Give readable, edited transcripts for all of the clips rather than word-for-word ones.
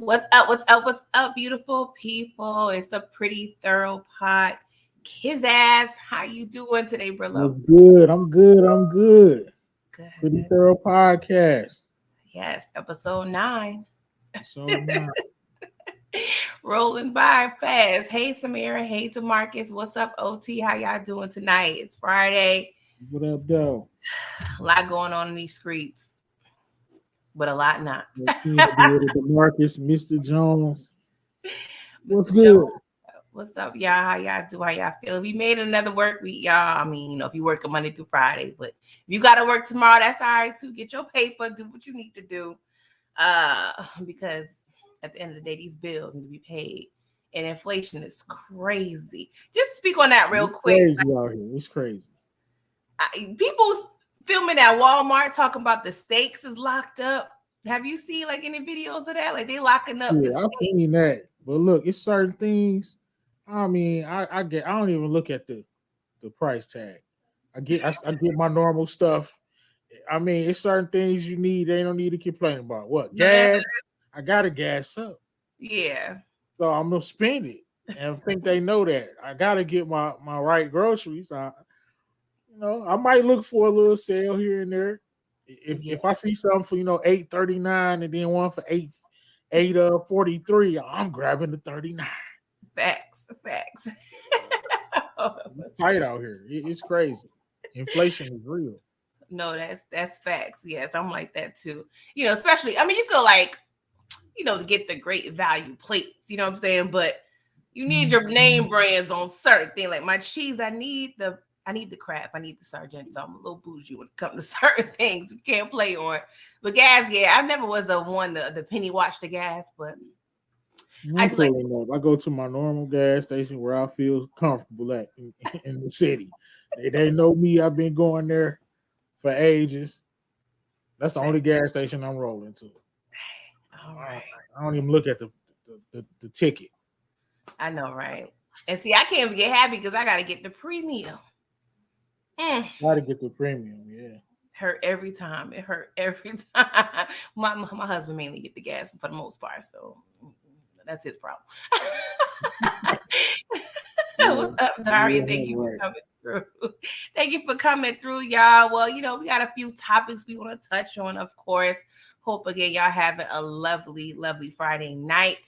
What's up? What's up? What's up, beautiful people? It's the Pretty Thorough Pod. Kiss ass. How you doing today, Brillo? What's good? I'm good. I'm good. Good, Pretty good. thorough podcast. Yes, episode 9. So now, Rolling by fast. Hey, Samira. Hey, Demarcus. What's up, OT? How y'all doing tonight? It's Friday. what up, though? A lot going on in these streets, but a lot not. Marcus, Mr. Jones. What's Mr. Joe, good? what's up, y'all? How y'all do? How y'all feel? We made another work week, y'all. I mean, if you work a Monday through Friday, but if you got to work tomorrow, that's all right too. Get your paper, do what you need to do, because at the end of the day, these bills need to be paid, and inflation is crazy. Just speak on that real It's quick. crazy out here. It's crazy. People filming at Walmart talking about the steaks is locked up. Have you seen like any videos of that? Like they locking up the Yeah, I've steaks. seen that. But look, it's certain things. I mean, I get. I don't even look at the price tag. I get my normal stuff. I mean, it's certain things you need. They don't need to complain about. What No, that, gas? I gotta gas up. yeah. So I'm gonna spend it. And I think they know that. I gotta get my right groceries. I might look for a little sale here and there. If Yeah, if I see something for $8.39 and then one for eight 43, I'm grabbing the 39. facts. It's tight out here. It's crazy. Inflation is real. No, that's facts. Yes, I'm like that too. Especially I mean, you could like, to get the great value plates. You know what I'm saying? But you need your name brands on certain things. Like my cheese, I need the crap. I need the Sargento. I'm a little bougie when it comes to certain things. You can't play on. But gas, yeah, I never was a one the penny watch the gas, but I I'm do like. cool enough. I go to my normal gas station where I feel comfortable at in the city. They know me. I've been going there for ages. That's the only gas station I'm rolling to. All I right. I don't even look at the ticket. I know, right? And see, I can't even get happy because I got to get the premium. Mm, Got to get the premium. Yeah. hurt every time. It hurt every time. My husband mainly get the gas for the most part, so that's his problem. Yeah. What's up, Daria? Yeah, Thank you for right. coming through. Thank you for coming through, y'all. Well, we got a few topics we want to touch on, of course. Hope again y'all having a lovely, lovely Friday night.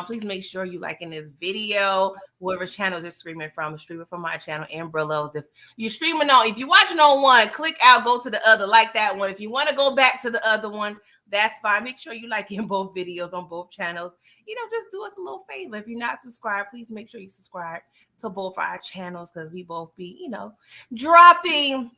Please make sure you liking this video. Whoever channels is streaming from my channel and Brillo's. If you're watching on one, click out, go to the other, like that one. If you want to go back to the other one, that's fine. Make sure you like in both videos on both channels. Just do us a little favor. If you're not subscribed, please make sure you subscribe to both our channels because we both be, dropping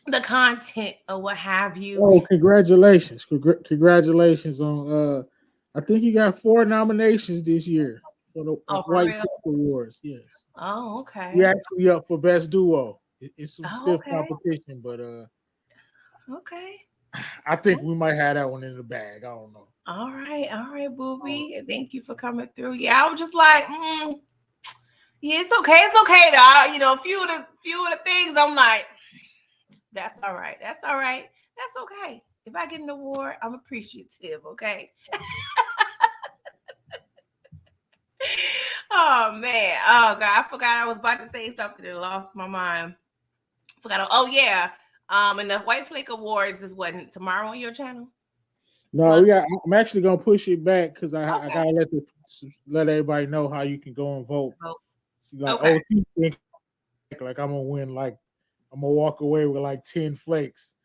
the content or what have you. Oh, congratulations! Congratulations on. I think you got 4 nominations this year for the Oh, for White real? Pick Awards. Yes, Oh, we okay. actually up for best duo. It's some Oh, stiff okay. competition, but Okay. I think we might have that one in the bag. I don't know. All right, booby. Thank you for coming through. Yeah, I was just like, yeah, it's okay. It's okay though. A few of the things I'm like, that's all right. That's all right. That's okay. If I get an award, I'm appreciative, okay? Oh man. Oh God. I forgot I was about to say something and lost my mind. Forgot. Oh yeah. And the White Flake Awards is what, tomorrow on your channel? No, Plus, I'm actually gonna push it back because I okay. gotta let everybody know how you can go and vote. Oh, See, like okay. think like I'm gonna win, like I'm gonna walk away with like 10 flakes.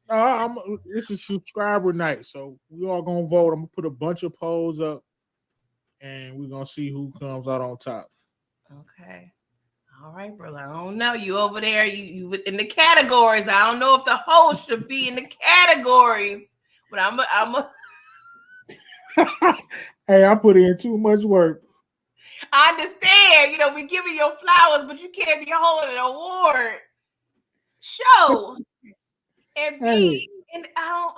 No, this is subscriber night, so we all gonna vote. I'm gonna put a bunch of polls up, and we're gonna see who comes out on top. Okay. All right, brother. I don't know. You over there, you in the categories. I don't know if the host should be in the categories, but Hey, I put in too much work. I understand. We giving you flowers, but you can't be holding an award show and Hey, be and I don't.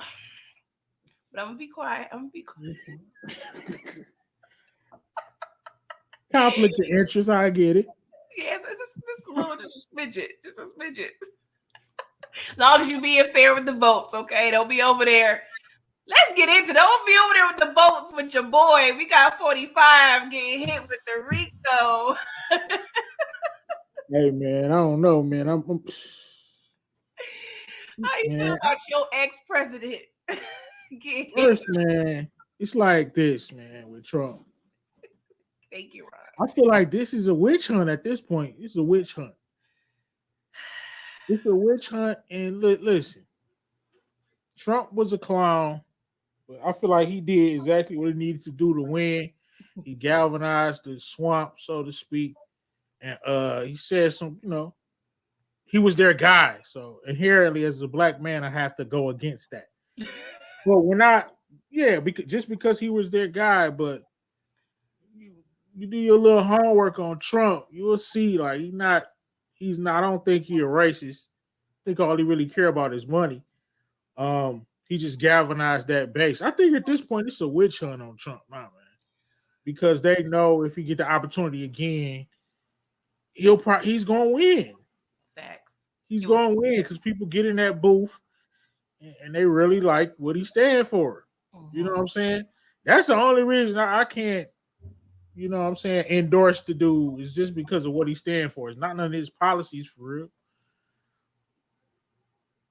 But I'm gonna be quiet. conflict of interest. I get it. Yes, it's just a little, just a smidget. As long as you being fair with the votes, okay? Don't be over there Let's get into. Don't be over there with the boats with your boy. We got 45 getting hit with the Rico. Hey man, I don't know, man. How you feel Man. about your ex-president getting hit? First, man, it's like this, man, with Trump. Thank you, Ron. I feel like this is a witch hunt at this point. It's a witch hunt. It's a witch hunt, and listen, Trump was a clown, but I feel like he did exactly what he needed to do to win. He galvanized the swamp, so to speak, and he said some, he was their guy. So inherently, as a black man, I have to go against that. Well, we're not, yeah, because just because he was their guy, but you do your little homework on Trump, you will see like he's not. I don't think he a racist. I think all he really care about is money. He just galvanized that base. I think at this point it's a witch hunt on Trump, my man, because they know if he get the opportunity again, he's gonna win. Facts. He's gonna win because people get in that booth and they really like what he stand for. Mm-hmm. You know what I'm saying? That's the only reason I can't, endorse the dude is just because of what he stand for. It's not none of his policies for real.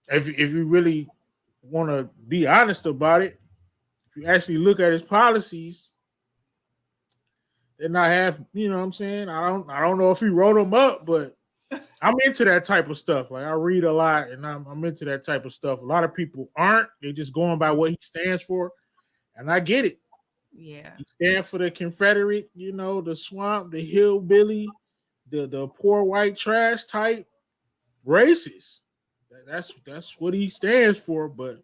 If you really want to be honest about it, if you actually look at his policies, they're not half, you know what I'm saying? I don't know if he wrote them up, but I'm into that type of stuff. Like I read a lot and I'm into that type of stuff. A lot of people aren't. They're just going by what he stands for. And I get it. Yeah. He stands for the Confederate, the swamp, the hillbilly, the poor white trash type racist. That's what he stands for, but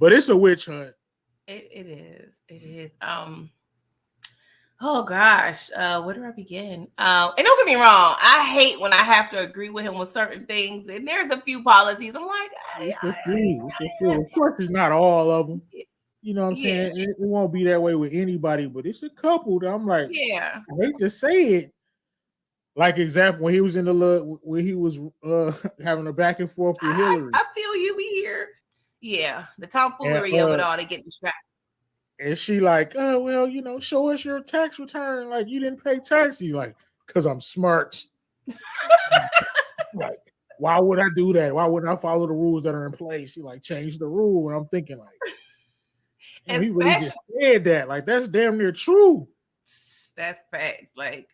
it's a witch hunt. It is. It is. Oh gosh, where do I begin? And don't get me wrong, I hate when I have to agree with him with certain things. And there's a few policies I'm like, of course, it's not all of them. You know what I'm saying? It won't be that way with anybody, but it's a couple that I'm like, yeah. I hate to say it. Like example, when he was in when he was having a back and forth with Hillary. I feel you. We here. Yeah, the tomfoolery of it all. They get distracted. And she like, oh, well, show us your tax return. Like, you didn't pay taxes. Like, because I'm smart. Like, why would I do that? Why wouldn't I follow the rules that are in place? He like changed the rule. And I'm thinking like, he really just said that. Like, that's damn near true. That's facts. Like,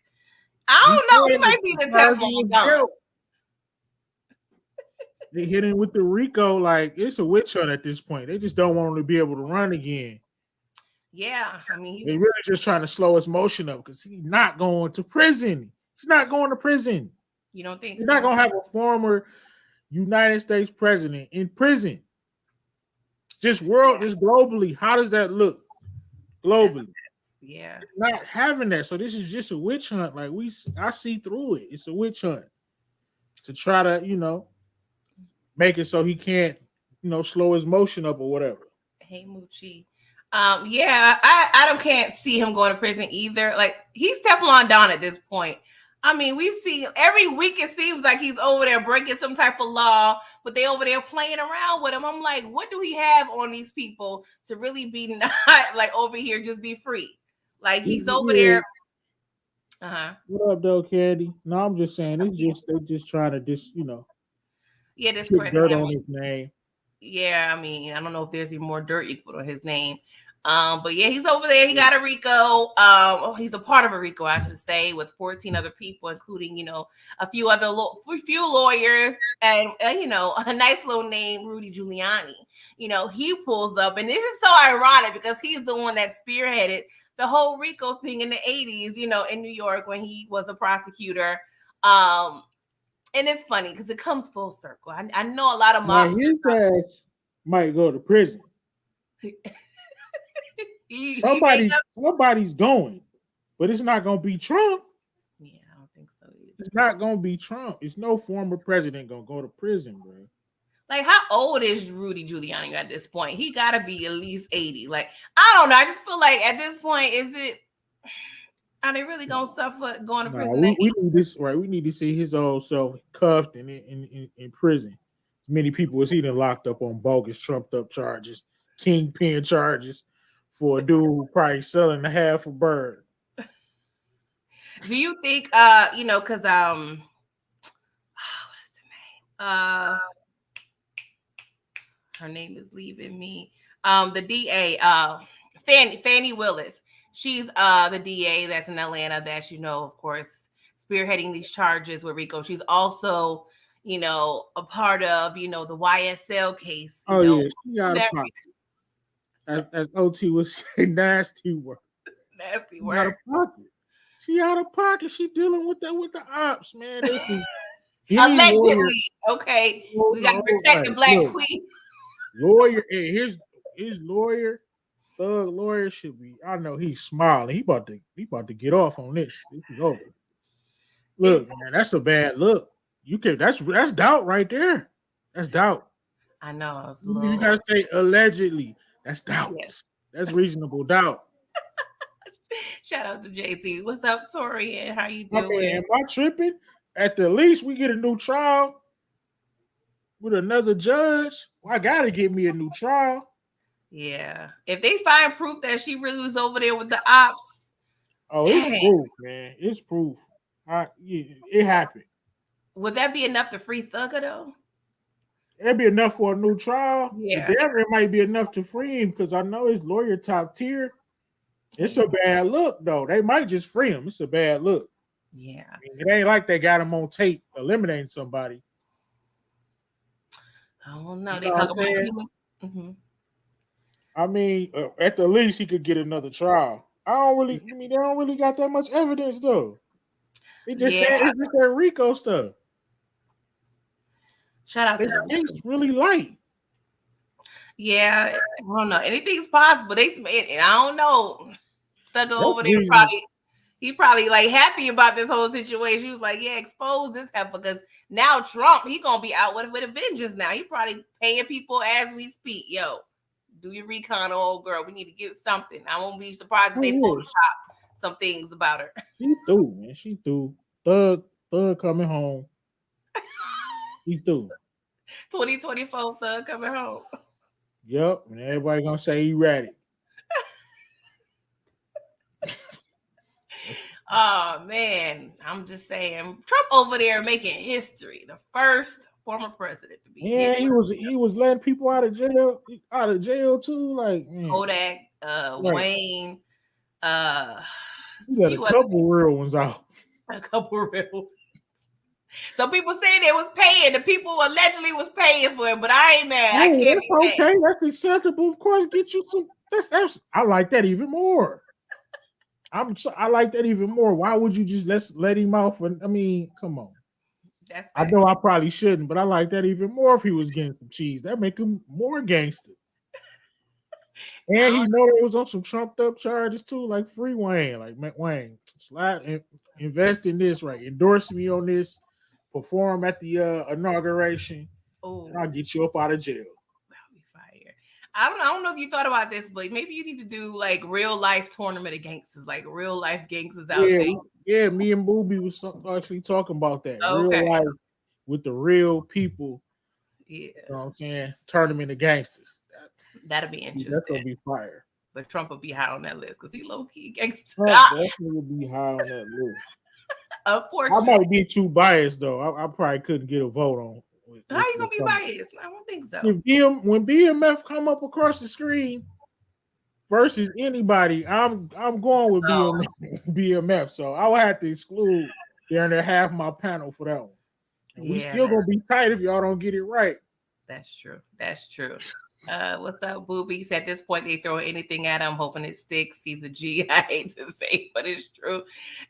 I don't know. He might be the Teflon gun. They hit him with the Rico. Like, it's a witch hunt at this point. They just don't want him to be able to run again. Yeah, I mean, they're really just trying to slow his motion up because he's not going to prison. He's not going to prison. You don't think he's not going to have a former United States president in prison? Just globally. How does that look globally? Yeah, not having that. So this is just a witch hunt. Like I see through it. It's a witch hunt to try to, make it so he can't, slow his motion up or whatever. Hey, Moochie. Yeah, I can't see him going to prison either. Like he's Teflon Don at this point. I mean, we've seen every week it seems like he's over there breaking some type of law, but they over there playing around with him. I'm like, what do we have on these people to really be not like over here just be free? Like he's over there. What up, though, Candy? No, I'm just saying they're just trying to discredit dirt on his name. Yeah, I mean, I don't know if there's even more dirt you can put on his name. But yeah, he's over there. He got a RICO. He's a part of a RICO, I should say, with 14 other people, including, a few other few lawyers and, a nice little name, Rudy Giuliani. He pulls up, and this is so ironic because he's the one that spearheaded the whole RICO thing in the 80s, in New York when he was a prosecutor. And it's funny because it comes full circle. I know a lot of mobsters. His ass might go to prison. Somebody's going, but it's not going to be Trump. Yeah, I don't think so either. It's not going to be Trump. It's no former president going to go to prison, bro. Like, how old is Rudy Giuliani at this point? He got to be at least 80. Like, I don't know. I just feel like at this point, are they really gonna suffer going to prison? We need this, right? We need to see his old self cuffed and in prison. Many people was even locked up on bogus, trumped up charges. kingpin charges for a dude who probably selling a half a bird. Do you think because what is the name? Her name is leaving me. The DA, Fannie Willis. She's the DA that's in Atlanta. That's of course, spearheading these charges with Rico. She's also a part of the YSL case. Oh yeah, she out of pocket. As OT was saying, nasty work. Nasty She out of work. pocket. She out of pocket. She dealing with that with the ops, man. This is Allegedly, okay. We got to protect the Black Queen. Lawyer, and his lawyer, thug lawyer should be. I know he's smiling. He about to get off on this. This is over. Look, man, that's a bad look. You can that's doubt right there. That's doubt. I know. You gotta say allegedly. That's doubt. Yes. That's reasonable doubt. Shout out to JT. What's up, Tori? And how you doing? Okay, am I tripping? At the least, we get a new trial with another judge. Well, I gotta get me a new trial. Yeah. If they find proof that she really was over there with the ops. Oh, dang. It's proof, man. It's proof. It happened. Would that be enough to free Thugger though? It'd be enough for a new trial. Yeah. But it might be enough to free him because I know his lawyer top tier. It's a bad look, though. They might just free him. It's a bad look. Yeah. I mean, it ain't like they got him on tape eliminating somebody. Oh no, they talk about mm-hmm. I mean, at the least he could get another trial. They don't really got that much evidence though. They just saying it's just that Rico stuff. Shout out to them. It's really light. Yeah, I don't know. Anything's possible. And I don't know. Thugger over there he probably like happy about this whole situation. He was like, yeah, expose this heifer because now Trump, he gonna be out with a vengeance now. He probably paying people as we speak. Yo, do your recon, old girl. We need to get something. I won't be surprised if they Photoshop some things about her. She threw, man. She threw. Thug coming home. He threw. 2024 Thug coming home. Yep, and everybody gonna say he ready. Oh man, I'm just saying, Trump over there making history. The first former president to be. Yeah, he was letting people out of jail too. Like Kodak, Wayne, he got a couple real ones out. A couple real ones. Some people saying they was paying. The people allegedly was paying for it, but I ain't mad. I can't be mad. Okay, that's acceptable. Of course, get you some. That's I like that even more. I like that even more. Why would you just let him off? I mean, come on. I know I probably shouldn't, but I like that even more if he was getting some cheese. That make him more gangster. And he know it was on some trumped up charges too, like free Wayne, like Wayne, slide and invest in this, right? Endorse me on this, perform at the inauguration. Oh, I'll get you up out of jail. That'll be fire. I don't know if you thought about this, but maybe you need to do like real life tournament of gangsters, like real life gangsters out there. Yeah, me and Booby was actually talking about that. Okay. Real life with the real people. Yeah. You know what I'm saying? Tournament of gangsters. That'll be interesting. That's gonna be fire. But Trump will be high on that list because he low key gangster. Trump definitely will be high on that list. Unfortunately, I might be too biased though. I probably couldn't get a vote on. How you gonna be biased? I don't think so. When BMF come up across the screen versus anybody, I'm going with BMF. So I will have to exclude there and half my panel for that one. And we still gonna be tight if y'all don't get it right. That's true. That's true. What's up, Boobies? At this point, they throw anything at him, hoping it sticks. He's a G. I hate to say, but it's true.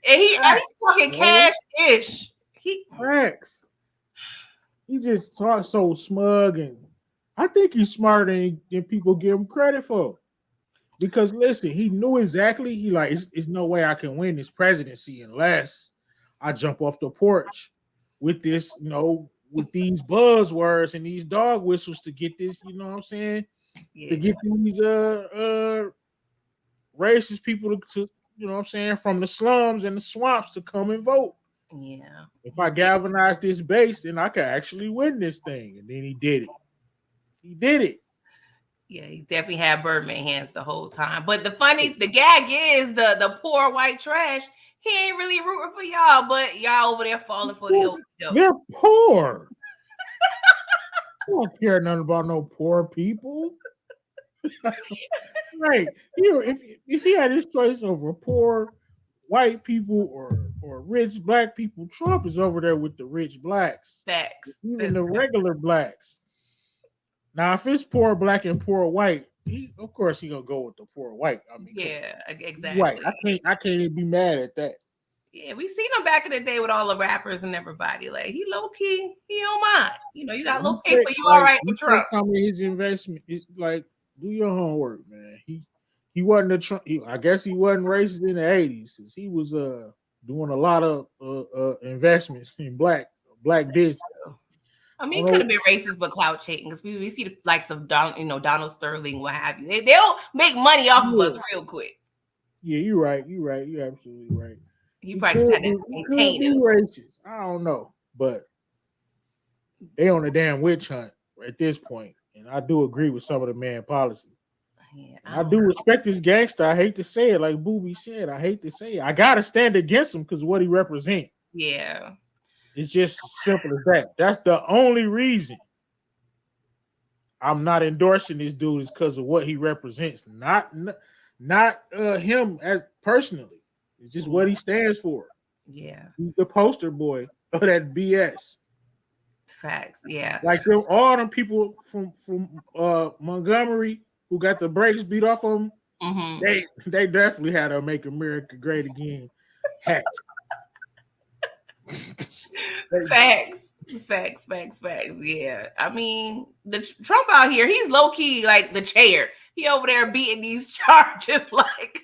And he's talking cash-ish. Cracks. He just talks so smug, and I think he's smarter than people give him credit for. Because listen, he knew exactly. He like, it's no way I can win this presidency unless I jump off the porch with this, with these buzzwords and these dog whistles to get this, you know what I'm saying? Yeah. To get these racist people to, you know what I'm saying, from the slums and the swamps to come and vote. Yeah. If I galvanize this base, then I can actually win this thing. And then he did it. He did it. Yeah, he definitely had Birdman hands the whole time. But the gag is the poor white trash. He ain't really rooting for y'all, but y'all over there falling for the dope. They're poor. I don't care nothing about no poor people. Right. If he had his choice over poor white people or rich black people, Trump is over there with the rich blacks. Facts. Even the regular blacks. Now, if it's poor black and poor white, of course he gonna go with the poor white. I mean, yeah, exactly. White. I can't even be mad at that. Yeah, we seen him back in the day with all the rappers and everybody. Like he low key, he don't mind. You know, you got a little paper, you all right with Trump. Some of his investment is like, do your homework, man. He wasn't a Trump. I guess he wasn't racist in the 80s because he was doing a lot of investments in black business. I mean, he could have been racist, but clout chasing because we see the likes of Donald Sterling, what have you. They'll make money off of us real quick. Yeah, you're right. You're absolutely right. He probably just had to maintain it. Racist. I don't know, but they on a damn witch hunt at this point, and I do agree with some of the man policy. Yeah, I do respect this gangster. I hate to say it, like Booby said. I hate to say it. I gotta stand against him because of what he represents. Yeah. It's just as simple as that. That's the only reason I'm not endorsing this dude is because of what he represents, not him as personally. It's just what he stands for. Yeah, he's the poster boy of that BS. Facts. Yeah, like all them people from Montgomery who got the brakes beat off of them. Mm-hmm. They definitely had a "Make America Great Again" hats. Facts. Yeah, I mean, the Trump out here, he's low key like the chair. He over there beating these charges like.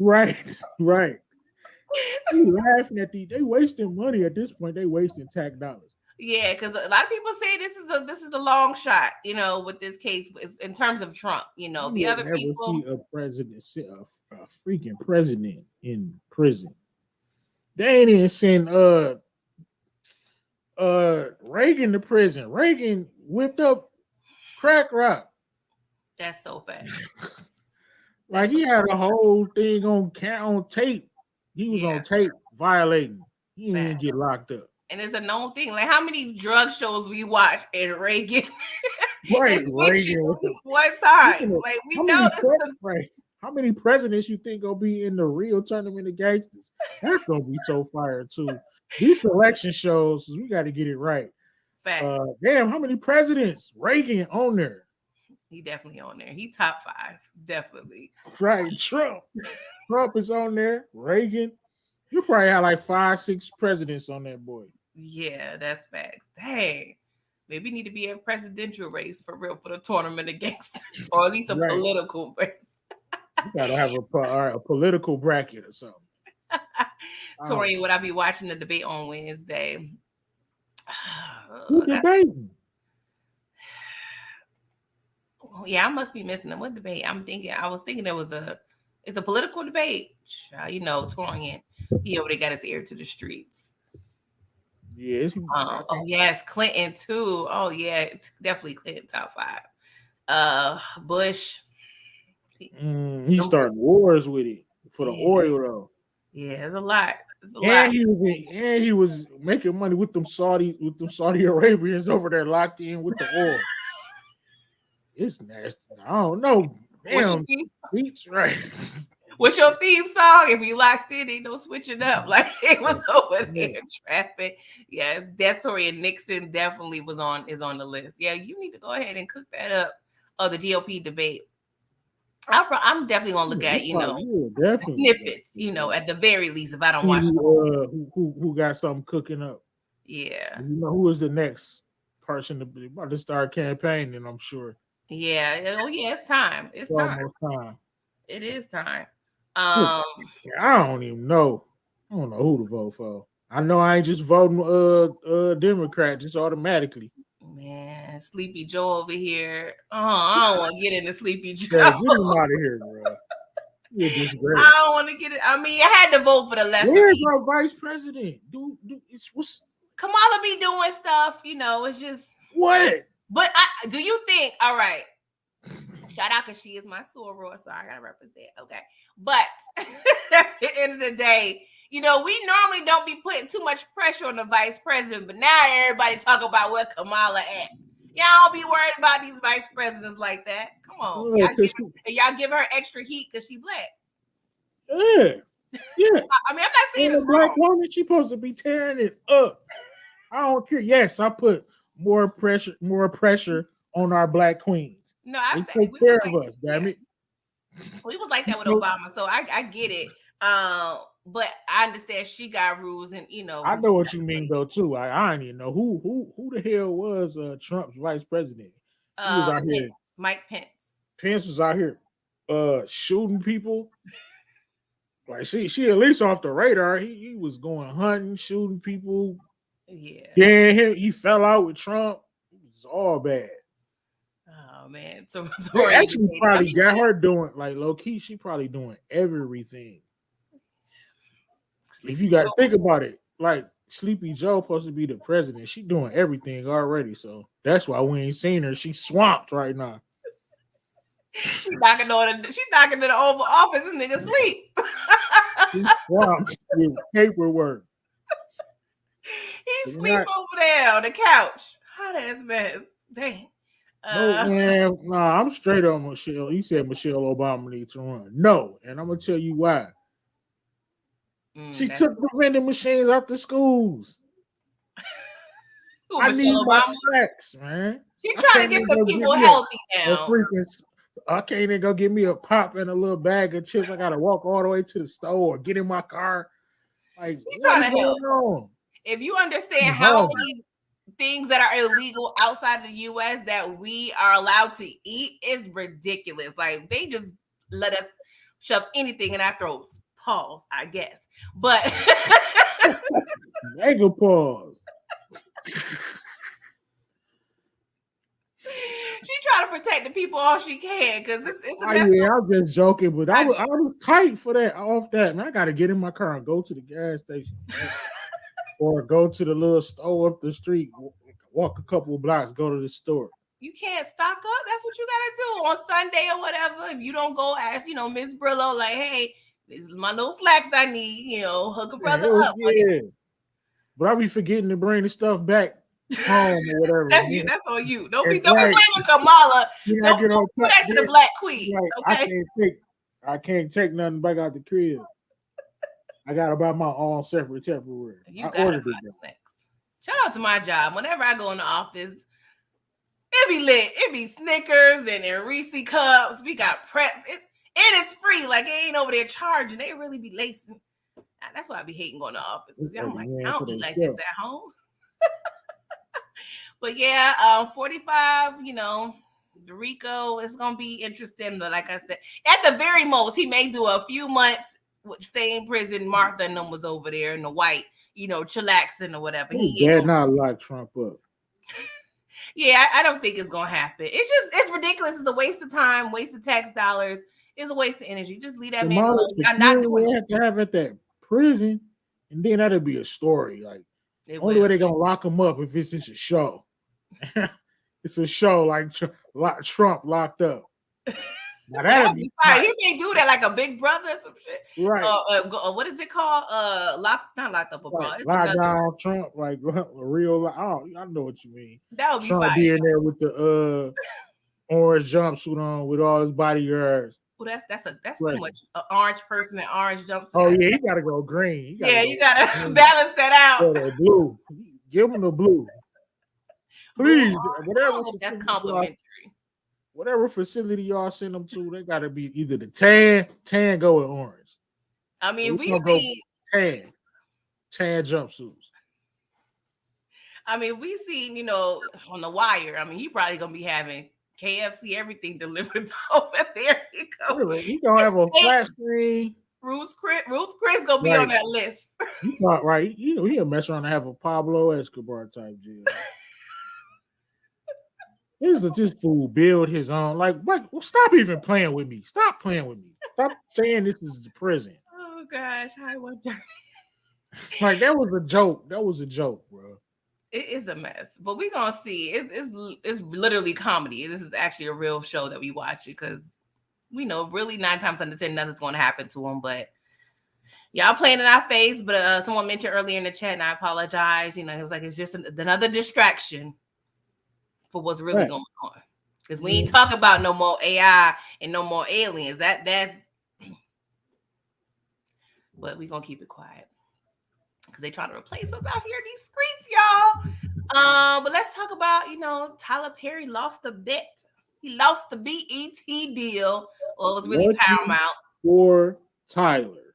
Right. You laughing at they wasting money at this point. They wasting tax dollars. Yeah, because a lot of people say this is a long shot, you know, with this case in terms of Trump. You know, the other people see a president, a freaking president in prison. They ain't even send Reagan to prison. Reagan whipped up crack rock. That's so fast. Like he had a whole thing on tape. He was on tape violating. He didn't get locked up. And it's a known thing. Like how many drug shows we watch and Reagan. Right, Reagan. One time. Like we know right. How many presidents you think gonna be in the real tournament of gangsters? That's gonna be so fire too. These selection shows, we got to get it right. Damn, how many presidents? Reagan on there. He definitely on there. He top 5, definitely. Right, Trump is on there. Reagan. You probably have like 5, 6 presidents on that boy. Yeah, that's facts. Dang. Maybe need to be a presidential race for real for the tournament of gangsters, or at least a political race. You gotta have a political bracket or something. Tori, would I be watching the debate on Wednesday? Who debating? Yeah, I must be missing them. What debate? I was thinking it's a political debate. You know, Torian, he already got his ear to the streets. Yes. Oh yes, Clinton too. Oh yeah, definitely Clinton top 5. Bush. He started wars with it for the oil though. Yeah, it's a lot. He was making money with them Saudi Arabians over there locked in with the oil. It's nasty. I don't know. Damn, beach, right. What's your theme song? If you locked in, ain't no switching up. Like it was over there trapping. Yes, Destori and Nixon definitely is on the list. Yeah, you need to go ahead and cook that up. Oh, the GOP debate. I'm definitely gonna look at the snippets. You know, at the very least, if I don't watch who got something cooking up. Yeah, you know who is the next person to start campaigning? I'm sure. Yeah. Oh yeah, it's time. It's time. It is time. I don't even know. I don't know who to vote for. I know I ain't just voting Democrat just automatically. Man, Sleepy Joe over here. Oh, I don't want to get into Sleepy Joe. Yeah, get him out of here, bro. You're disgrace. I don't want to get it. I mean, I had to vote for the lesser. Where's our vice president? Dude, Kamala be doing stuff, you know. It's just what. But do you think? All right. Shout out because she is my soror, so I gotta represent. Okay, but at the end of the day, we normally don't be putting too much pressure on the vice president, but now everybody talk about where Kamala at. Y'all don't be worried about these vice presidents like that. Come on, y'all give her extra heat because she black. Yeah. I'm not saying it's black wrong. woman, she supposed to be tearing it up. I don't care. Yes, I put more pressure on our black queens. No, they take care of us. Damn it. We was like that with Obama, so I get it. But I understand she got rules, and I know what you mean though too. I don't even know who the hell was Trump's vice president. He was out here. Mike Pence. Pence was out here shooting people. Like she at least off the radar. He was going hunting, shooting people. Yeah. Then he fell out with Trump. It was all bad. Oh man, they actually probably got her doing like low key. She probably doing everything. If you got to think about it, like Sleepy Joe supposed to be the president. She doing everything already, so that's why we ain't seen her. She's swamped right now. She knocking on the Oval Office and nigga sleep. She's swamped with paperwork. He sleep over there on the couch. Hot ass mess. Dang. I'm straight on Michelle. You said Michelle Obama needs to run. No, and I'm gonna tell you why. She took the vending machines out the schools. I need my snacks, man. She trying to get the people healthy now. I can't even go get me a pop and a little bag of chips. I gotta walk all the way to the store or get in my car. Like, what's going on? If you understand how many things that are illegal outside the U.S. that we are allowed to eat, is ridiculous. Like, they just let us shove anything in our throats. Pause, I guess. But mega pause. She trying to protect the people all she can because it's a mess. Yeah, I'm just joking, but I was tight for that. Off that, man, I got to get in my car and go to the gas station, or go to the little store up the street. Walk a couple of blocks, go to the store. You can't stock up. That's what you got to do on Sunday or whatever. If you don't go ask, Miss Brillo, like, hey, this is my little slacks I need. Hook a brother up. Yeah. But I be forgetting to bring the stuff back home or whatever. That's on you. Don't be blaming Kamala. Don't put that to the black queen. Like, okay? I can't take nothing back out the crib. I gotta buy my own separate Tupperware. I ordered it. Shout out to my job. Whenever I go in the office, it be lit. It be Snickers and Reese cups. We got preps. And it's free. Like, it ain't over there charging. They really be lacing. That's why I be hating going to the office. I'm like, I don't eat like this at home. But yeah, 45, Rico is going to be interesting. But like I said, at the very most, he may do a few months stay in prison. Martha and them was over there in the white, chillaxing or whatever. He did not lock Trump up. Yeah, I don't think it's going to happen. It's ridiculous. It's a waste of time, waste of tax dollars. It's a waste of energy. Just leave that man alone. I'm not doing it. Have to have at that prison, and then that'll be a story. Like, only way they're going to lock him up if it's just a show. It's a show like Trump locked up. Now that'd be fine. He can't do that like a Big Brother or some shit. Right. What is it called? Not locked up abroad. Lock down Trump, like real. I know what you mean. That would be Trump be in there with the orange jumpsuit on with all his bodyguards. Well, that's too much. An orange person in orange jumpsuit. Oh yeah, you gotta go green. You gotta balance that out. Yeah, blue. Give him the blue. Please, whatever. That's complimentary. Whatever facility y'all send them to, they gotta be either the tan go with orange. I mean, we see tan jumpsuits. I mean, we seen, on The Wire. I mean, he probably gonna be having KFC everything delivered over there. He gonna have a flat screen. Ruth Chris gonna be on that list. Right. He'll mess around and have a Pablo Escobar type deal. This fool build his own. Like, stop even playing with me. Stop playing with me. Stop saying this is the prison. Oh gosh, I wonder. Like, that was a joke. That was a joke, bro. It is a mess, but we're gonna see. It's literally comedy. This is actually a real show that we watch because we know really 9 times out of 10 nothing's gonna happen to them. But y'all playing in our face. But someone mentioned earlier in the chat, and I apologize. You know, it was like it's just another distraction for what's really Right. going on. Because we Yeah. ain't talking about no more AI and no more aliens. That's. But we gonna keep it quiet because they trying to replace us out here in these streets, y'all. But let's talk about, Tyler Perry lost a bet. He lost the BET deal. Well, it was really Lucky Paramount. for Tyler.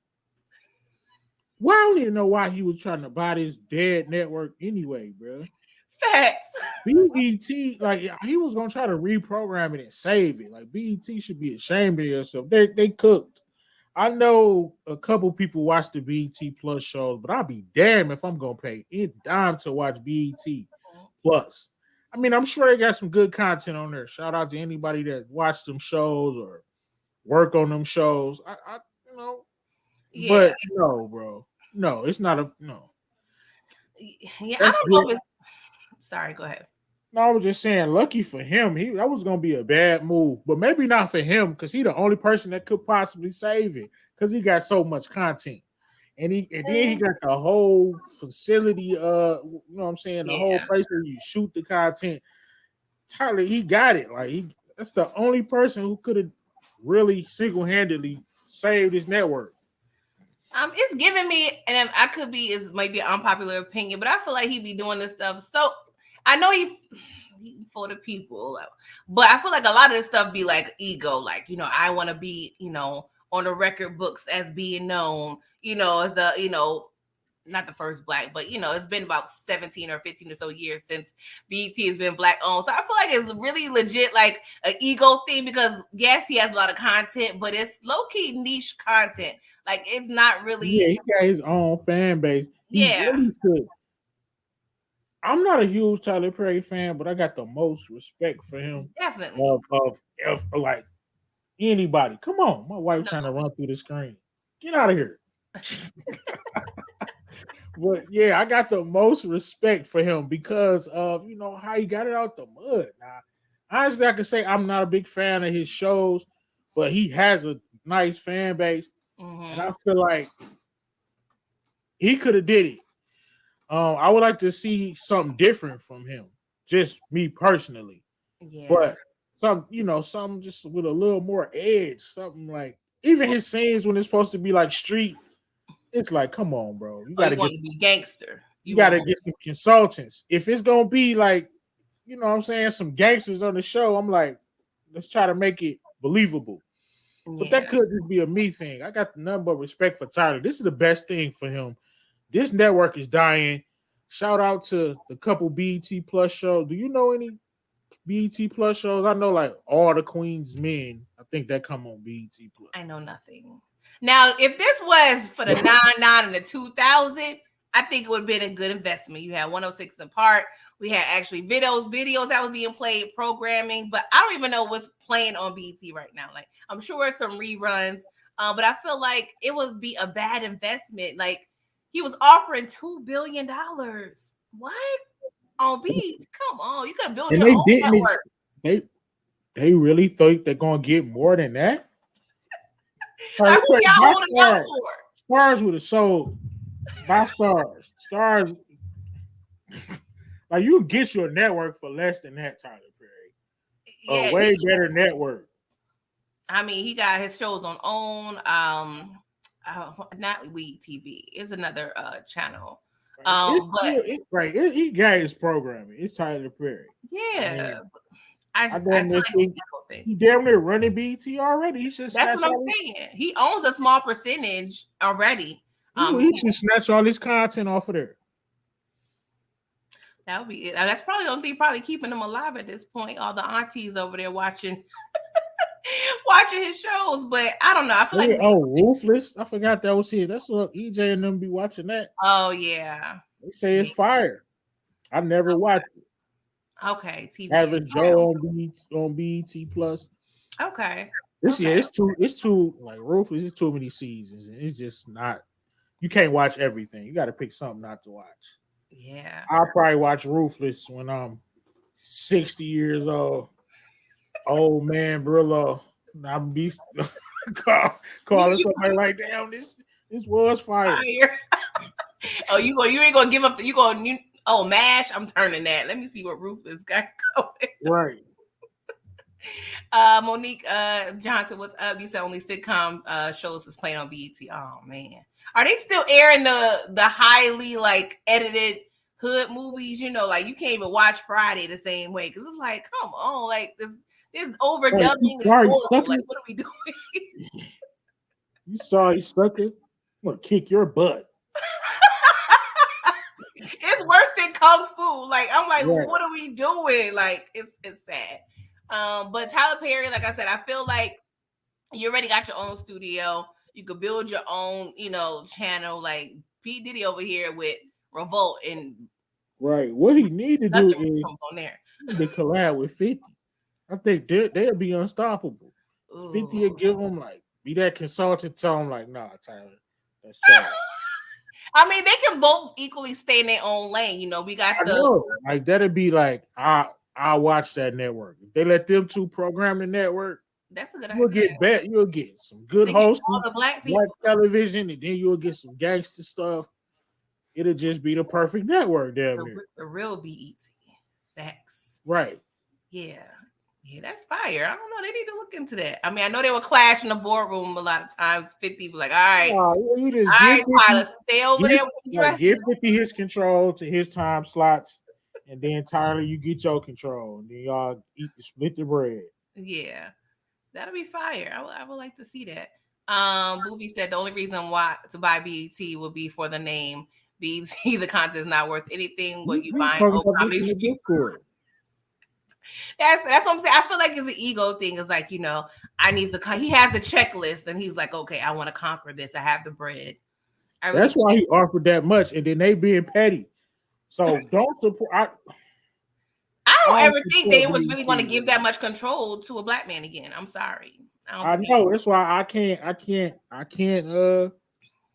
Well, I don't even know why he was trying to buy this dead network anyway, bro. Facts. BET, like he was gonna try to reprogram it and save it. Like BET should be ashamed of yourself. They cooked. I know a couple people watch the BET Plus shows, but I'll be damned if I'm gonna pay a dime to watch BET Plus. I mean, I'm sure they got some good content on there. Shout out to anybody that watched them shows or work on them shows. I you know, Yeah. but no, bro. No, it's not a no. Yeah. I That's don't good. know if it's. Sorry, go ahead. No, I was just saying, lucky for him, that was gonna be a bad move, but maybe not for him because he the only person that could possibly save it because he got so much content, and then he got the whole facility. You know what I'm saying, the whole Yeah. place where you shoot the content. Tyler, he got it. Like that's the only person who could have really single handedly saved his network. It's giving me, and I could be is maybe an unpopular opinion, but I feel like he be doing this stuff. So I know he for the people, but I feel like a lot of this stuff be like ego, like I want to be, on the record books as being known, as the, not the first black, but it's been about 17 or 15 or so years since BET has been black owned. So I feel like it's really legit like an ego thing because yes, he has a lot of content, but it's low key niche content. Like it's not Yeah, really, he got his own fan base. He yeah, really could. I'm not a huge Tyler Perry fan, but I got the most respect for him definitely. of like anybody. Come on, my wife No, trying to run through the screen. Get out of here. But yeah, I got the most respect for him because of how he got it out the mud. Now, honestly, I can say I'm not a big fan of his shows, but he has a nice fan base, and mm-hmm. I feel like he could have did it. I would like to see something different from him, just me personally. Yeah. But something just with a little more edge, something like even his scenes when it's supposed to be like street, it's like, come on, bro, Oh, you want to be gangster? you You gotta want? get some consultants. If it's gonna be like, what I'm saying, some gangsters on the show, I'm like, let's try to make it believable. But that Yeah. could just be a me thing. I got none but respect for Tyler. This is the best thing for him. This network is dying. Shout out to the couple BET Plus shows. Do you know any BET Plus shows? I know like All the Queen's Men. I think that come on BET Plus. I know nothing. Now, if this was for the 99 and the 2000, I think it would have been a good investment. You had 106 in part. We had actually videos that was being played, programming, but I don't even know what's playing on BET right now. Like, I'm sure it's some reruns, but I feel like it would be a bad investment. Like, he was offering $2 billion. What? On BET? Come on. You could have built And your they own didn't. network. They really think they're gonna get more than that. Like, Like, who y'all my holding out for? stars would have sold by stars. Like you get your network for less than that, Tyler Perry. A Yeah, way better network. I mean, he got his shows on OWN, not We TV. It's another channel. But He got his programming. It's Tyler Perry. I yeah, mean, I I feel like damn near it's an think equal thing. he damn near running BT already. He should That's snatch what I'm all saying. He owns a small percentage already. he should snatch all his content off of there. That would be it. That's probably the only thing probably keeping him alive at this point. All the aunties over there watching watching his shows, but I don't know. I feel like Ruthless. I forgot that was here. That's what EJ and them be watching that. oh yeah. They say it's fire. I never watched it. Okay, TV. Average Joe on BET Plus. Okay. It's too like Ruthless. It's too many seasons, and it's just not. You can't watch everything. You got to pick something not to watch. Yeah. I'll probably watch Ruthless when I'm 60 years old. Old man Brillo. I'm be calling somebody like, damn, this was fire. Fire. Oh, you ain't gonna give up. Oh, Mash. I'm turning that. Let me see what Rufus got going. Right. Monique Johnson, what's up? You said only sitcom shows is playing on BET. Oh man, are they still airing the highly like edited hood movies? You know, like you can't even watch Friday the same way because it's like, come on, like this Right. overdubbing is Sorry, horrible. Like, sucker. what are we doing? You sorry, sucker. I'm gonna kick your butt. It's worse than kung fu. Like I'm like, Right. what are we doing? Like it's sad. But Tyler Perry, like I said, I feel like you already got your own studio. You could build your own, channel. Like P Diddy over here with Revolt, and Right. What he need to do nothing is comes on there. they collab with 50. I think they'll be unstoppable. 50 will Ooh. give them like be that consultant, tell them like, nah, Tyler, that's trash. I mean, they can both equally stay in their own lane. We got I the know. Like that'll be like I watch that network. If they let them two program the network, that's a good you'll idea. get bet. You'll get some good They get all hosting, the black black people. television, and then you'll get some gangster stuff. It'll just be the perfect network, damn near. The real BET. Facts. Right. Yeah. Yeah, that's fire. I don't know. They need to look into that. I mean, I know they would clash in the boardroom a lot of times. 50 be like, all right, You just all give right, 50, Tyler, stay over give, there with the like, give dresses. 50 his control to his time slots, and then Tyler, you get your control, and then y'all split the bread. Yeah, that'll be fire. I would like to see that. Booby said the only reason why to buy BET would be for the name. BET, the content is not worth anything. What you We buying? talking Oh, about this in comedy. the Discord. That's what I'm saying. I feel like it's an ego thing. It's like, I need to. He has a checklist, and he's like, okay, I want to conquer this. I have the bread. I really That's why he offered that much, and then they being petty. So don't support. I I don't don't ever think support they was really going to BET. give that much control to a black man again. I'm sorry. I don't I think know. That's why I can't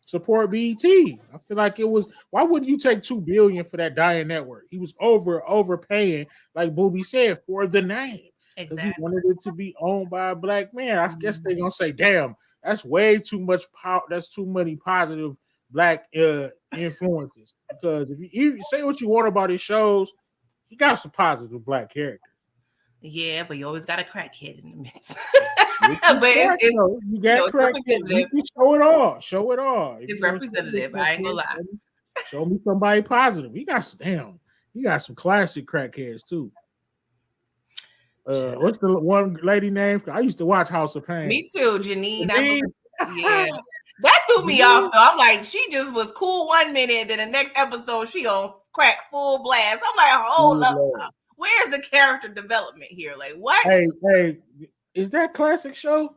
support BET. I feel like it was. Why wouldn't you take $2 billion for that dying network? He was overpaying, like Booby said, for the name because he exactly. wanted it to be owned by a black man. I guess they're gonna say, "Damn, that's way too much power. That's too many positive black influences." Because if you say what you want about his shows, he got some positive black characters. Yeah, but you always got a crackhead in the mix. Which is But crack, though. You got it's crack. You representative. can show it all. Show it all. If It's you gonna show me representative. I ain't gonna crackhead, lie. show me somebody positive. He got some damn. He got some classic crackheads too. What's the one lady name? I used to watch House of Pain. Me too, Janine. I Janine. believe. Yeah. That threw me off though. I'm like, she just was cool one minute, then the next episode she on crack full blast. I'm like, hold Good up. Lord. Where's the character development here? Like, what? Hey, is that classic show?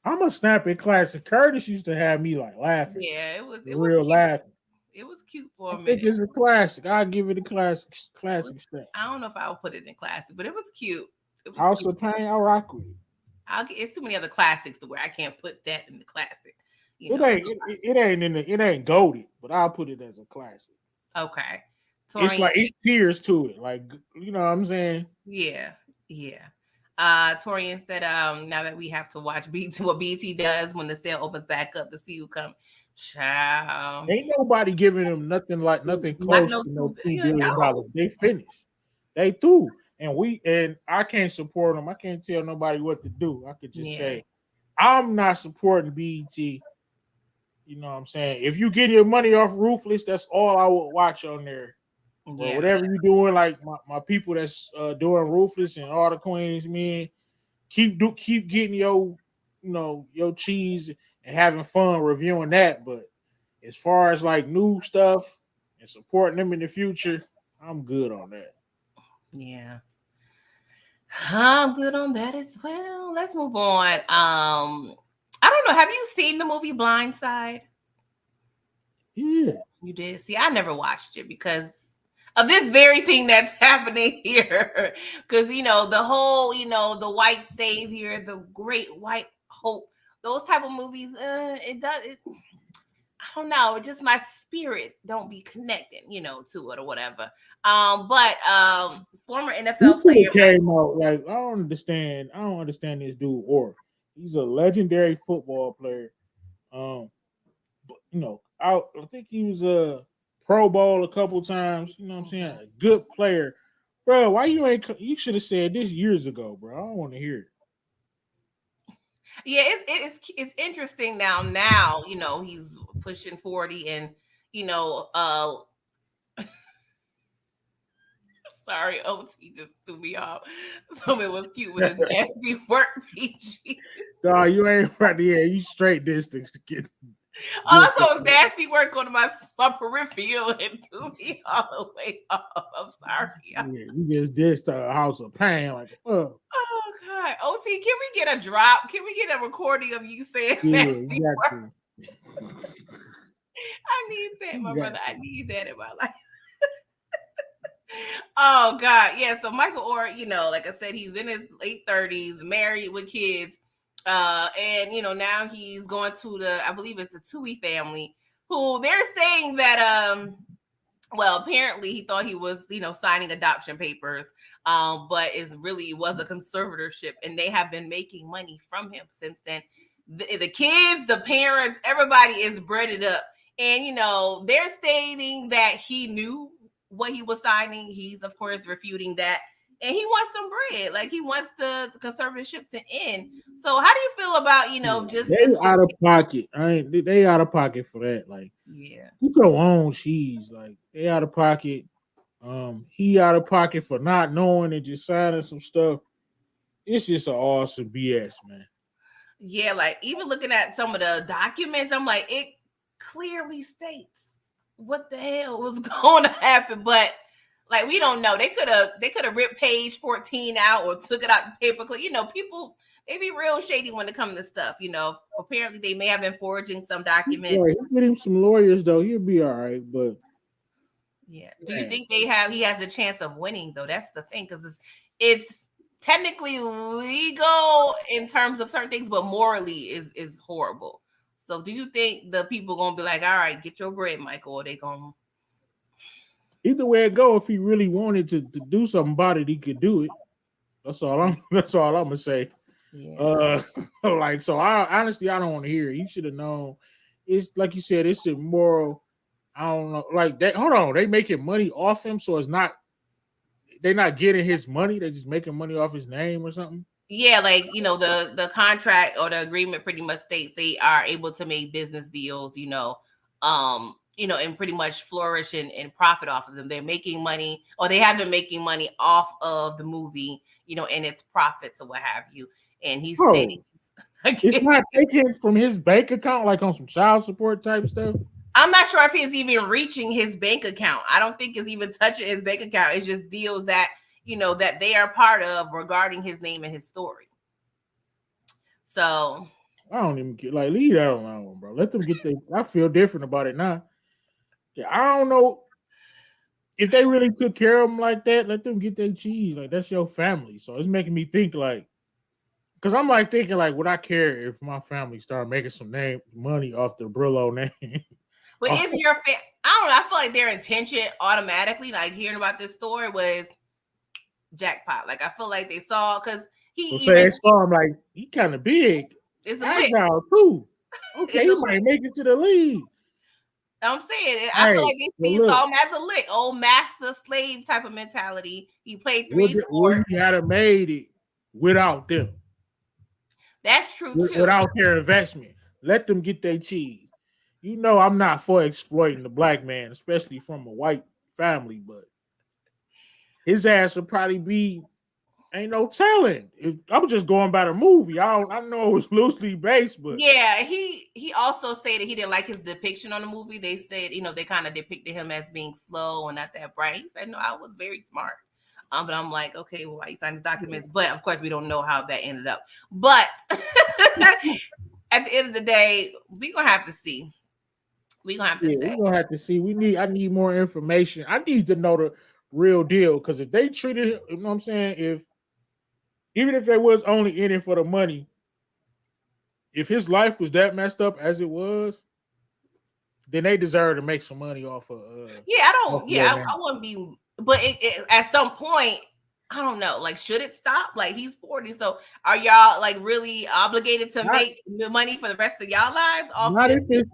I'm a snapping classic. Curtis used to have me like laughing. Yeah, it was Real cute. laughing. It was cute for I a think minute. it's a classic. I'll give it a classic stuff. I don't know if I would put it in classic, but it was cute. It was House cute. of Pain, I rock with it. It's too many other classics to where I can't put that in the classic. It ain't goaded, but I'll put it as a classic. Okay. It's Torian, like it's tears to it. Like, you know what I'm saying? yeah. Torian said, now that we have to watch BT, what BT does when the sale opens back up to see who come. Child. Ain't nobody giving them nothing Not close no to no two $2 billion. billion. No. They finished. They through. And I can't support them. I can't tell nobody what to do. I could just say I'm not supporting BET. You know what I'm saying? If you get your money off Ruthless, that's all I would watch on there. Or whatever you're doing, like my people that's doing Ruthless and all the Queens, man, keep getting your cheese and having fun reviewing that. But as far as like new stuff and supporting them in the future, I'm good on that. Yeah. I'm good on that as well. Let's move on. I don't know. Have you seen the movie Blindside? Yeah. You did? See, I never watched it because of this very thing that's happening here. Because, the whole, the white savior, the great white hope, those type of movies, I don't know, just my spirit don't be connecting, to it or whatever. But former He NFL could player have came out like I don't understand. I don't understand this dude. Or he's a legendary football player. But I think he was a Pro Bowl a couple times. You know what I'm saying? Mhm. A good player, bro. Why you ain't? You should have said this years ago, bro. I don't want to hear it. Yeah, it's interesting now. Now he's pushing 40, and you know, uh, sorry, OT just threw me off. So it was cute with his nasty work PG. No, you ain't right. Yeah, you straight this to get Also, it's nasty work on my peripheral and threw me all the way off. I'm sorry. yeah, you just dissed a house of pain like Oh God, OT, can we get a drop? Can we get a recording of you saying yeah, you nasty got work? to. I need that, You my got brother. I to. need that in my life. Oh God, yeah. So Michael Orr, like I said, he's in his late 30s, married with kids, and now he's going to I believe it's the Tui family, who they're saying that well, apparently he thought he was, signing adoption papers, but it was a conservatorship, and they have been making money from him since then. The kids, the parents, everybody is breaded up, and they're stating that he knew what he was signing. He's of course refuting that, and he wants some bread. Like he wants the conservatorship to end. So, how do you feel about just this They whole? out of pocket. I ain't. They out of pocket for that. Like Yeah. you your own cheese. Like they out of pocket. He out of pocket for not knowing and just signing some stuff. It's just an awesome BS, man. Yeah, like even looking at some of the documents, I'm like, it clearly states what the hell was going to happen, but like we don't know. They could have ripped page 14 out or took it out the paper. People they be real shady when it comes to stuff. Apparently they may have been forging some documents. Right, he get him some lawyers though. He'll be all right. But Yeah. Do you man, think he has a chance of winning though? That's the thing, because it's technically legal in terms of certain things, but morally is horrible. So do you think the people gonna be like, all right, get your bread, Michael, or they gonna? either way it go, if he really wanted to do something about it, he could do it. That's all I'm. That's all I'm gonna say. Yeah. Uh, like so. I honestly, I don't want to hear it. He should have known. It's like you said. It's immoral. I don't know. Like that. Hold on. They making money off him, so it's not. They're not getting his money. They're just making money off his name or something. Yeah, like the contract or the agreement pretty much states they are able to make business deals, and pretty much flourish and profit off of them. They're making money, or they have been making money off of the movie, and its profits or what have you. And he's stating, Oh, it's not taken from his bank account, like on some child support type stuff. I'm not sure if he's even reaching his bank account. I don't think it's even touching his bank account. It's just deals that that they are part of regarding his name and his story. So I don't even get like leave that alone, bro. Let them get their. I feel different about it now. Yeah, I don't know if they really took care of them like that. Let them get their cheese. Like that's your family. So it's making me think like, because I'm like thinking like, would I care if my family started making some name money off the Brillo name? but Oh, is your I don't know. I feel like their intention automatically, like hearing about this story, was jackpot. Like I feel like they saw, because so he say they eventually saw him like he kind of big, is a lick. agile too. Okay, It's he a might lick. make it to the league. I'm saying, I feel Hey, like but they look, saw him as a lick, old master slave type of mentality. He played three would sports. he had made it without them, That's true too. without their investment? Let them get their cheese. You know, I'm not for exploiting the black man, especially from a white family, but his ass would probably be ain't no telling. If I'm just going by the movie, I know it was loosely based, but Yeah, he also stated he didn't like his depiction on the movie. They said, they kind of depicted him as being slow and not that bright. He said, "No, I was very smart." But I'm like, okay, well, why you signed his documents? But of course, we don't know how that ended up. But at the end of the day, we're gonna have to see. We're gonna have to yeah, say. we're gonna have to see. I need more information. I need to know the real deal because if they treated, you know what I'm saying, if even if they was only in it for the money, if his life was that messed up as it was, then they deserve to make some money off of Yeah, I off don't. of your Yeah, I name. wouldn't be. But at some point, I don't know. Like, should it stop? Like, he's 40. So, are y'all like really obligated to Not make the money for the rest of y'all lives off not just? if it.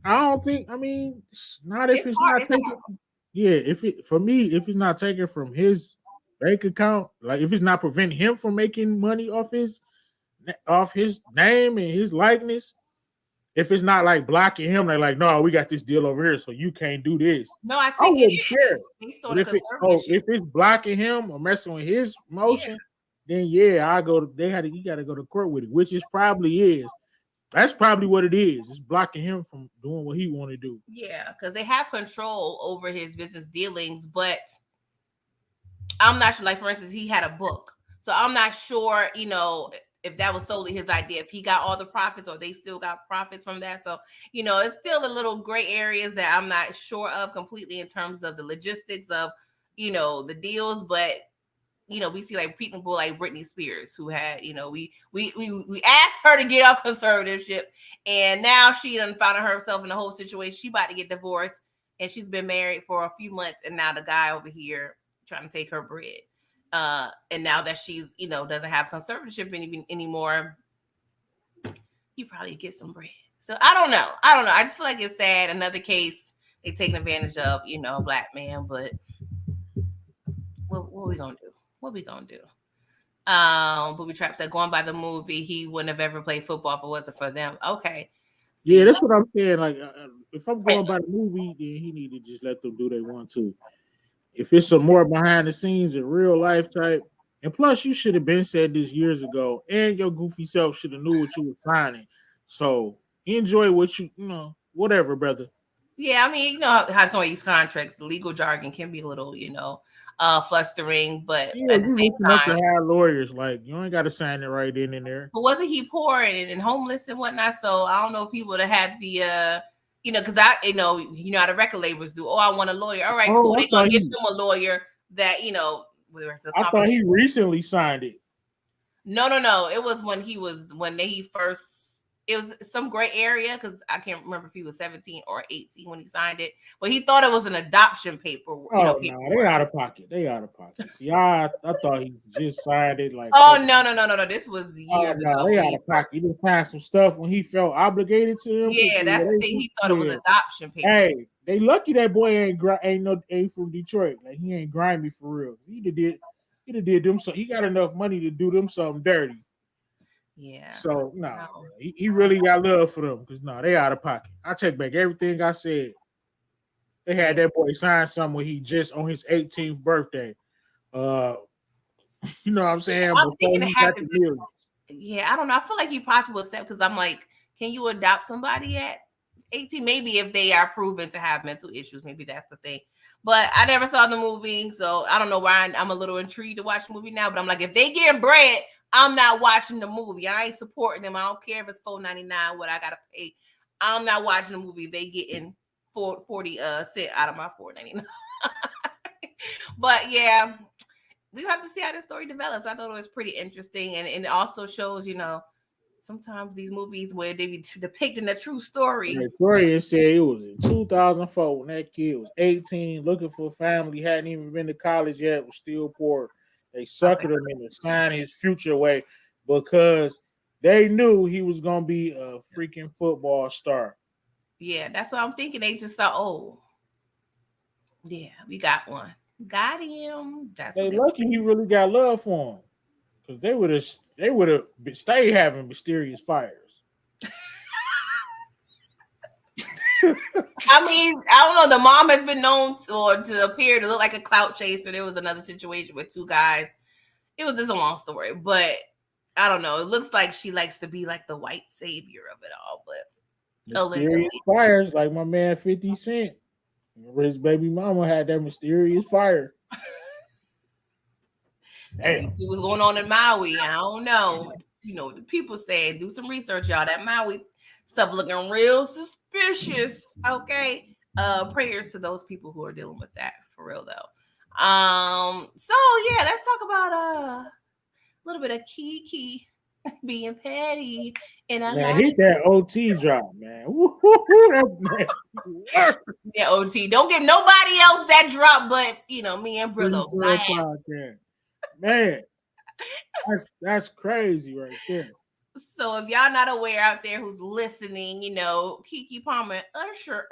I don't think. I mean, not if It's it's hard. not It's taken. hard. Yeah, if it for me, if it's not taken from his bank account, like if it's not preventing him from making money off his name and his likeness, if it's not like blocking him, like no, we got this deal over here, so you can't do this. No, I I think it wouldn't care. is based But on a conservatorship. if it's blocking him or messing with his Yeah, motion, then yeah, I go. You got to go to court with it, which is probably is. That's probably what it is. It's blocking him from doing what he want to do. yeah, because they have control over his business dealings, but I'm not sure. Like, for instance, he had a book, so I'm not sure. If that was solely his idea, if he got all the profits or they still got profits from that. So, it's still a little gray areas that I'm not sure of completely in terms of the logistics of, the deals. But, we see like people like Britney Spears who had, we asked her to get off conservatorship, and now she done found herself in a whole situation. She about to get divorced, and she's been married for a few months, and now the guy over here trying to take her bread. And now that she's, doesn't have conservatorship anymore, you probably get some bread. So I don't know. I just feel like it's sad. Another case they taking advantage of, a black man. But what we gonna do? What we gonna do? Booby Trap said, going by the movie, he wouldn't have ever played football if it wasn't for them. Okay. Yeah, See, that's what I'm saying. Like, if I'm going by the movie, then he need to just let them do they want to. If it's some more behind the scenes in real life type, and plus you should have been said this years ago, and your goofy self should have knew what you were signing. So enjoy what whatever, brother. yeah, I mean, how some of these contracts, the legal jargon can be a little, flustering, but Yeah, at the you same looking up to time, have lawyers. Like you ain't got to sign it right in and there. but wasn't he poor and homeless and whatnot? So I don't know if he would have had the, because how the record labels do. Oh, I want a lawyer. All right, cool. Oh, They're gonna get them a lawyer that whether it's a I thought confidential. he recently signed it. No. It was when he first. It was some gray area because I can't remember if he was 17 or 18 when he signed it, but he thought it was an adoption paper. Oh no, they Paperwork. out of pocket. They out of pocket. See, I thought he just signed it like. Oh no. This was Oh years no, ago they when out he of pocket. first. He done signed some stuff when he felt obligated to him. Yeah, that's the thing. He thought it was Yeah. adoption paper. Hey, they lucky that boy ain't from Detroit. Like he ain't grimy for real. He did them so he got enough money to do them something dirty. Yeah. So no, he really got love for them because no, they out of pocket. I take back everything I said. They had that boy sign something when he just on his 18th birthday. Uh, you know what I'm saying? I'm Before thinking it he had got to the be. millions. Yeah, I don't know. I feel like he possibly accept because I'm like, can you adopt somebody at 18? Maybe if they are proven to have mental issues, maybe that's the thing. But I never saw the movie, so I don't know why I'm a little intrigued to watch the movie now. But I'm like, if they get bread, I'm not watching the movie. I ain't supporting them. I don't care if it's $4.99, what I gotta pay. I'm not watching the movie. They getting 40 cent out of my $4.99. But yeah, we have to see how this story develops. I thought it was pretty interesting, and it also shows, sometimes these movies where they be depicting a true story. Victoria said it was in 2004 when that kid was 18, looking for a family, hadn't even been to college yet, was still poor. They suckered him into signing his future away because they knew he was gonna be a freaking football star. Yeah, that's what I'm thinking. They just thought, oh, yeah, we got one, got him. That's what They they were lucky he really got love for him because they would have stayed having mysterious fires. I mean, I don't know. The mom has been known to appear to look like a clout chaser. There was another situation with two guys. It was just a long story, but I don't know. It looks like she likes to be like the white savior of it all, but Mysterious allegedly. fires, like my man 50 Cent. Remember his baby mama had that mysterious fire. You Damn. see what's going on in Maui. I don't know. The people saying do some research, y'all. That Maui stuff looking real suspicious. Okay. Prayers to those people who are dealing with that for real though. So yeah, let's talk about a little bit of Kiki. being petty in a Man, life. hit that OT drop, man. Woo-hoo-hoo, that's nasty work. Yeah, OT. Don't give nobody else that drop, but me and Pretty Brillo. 'Cause I thorough have. podcast. Man, that's crazy right there. So if y'all not aware out there who's listening, Kiki Palmer and Usher,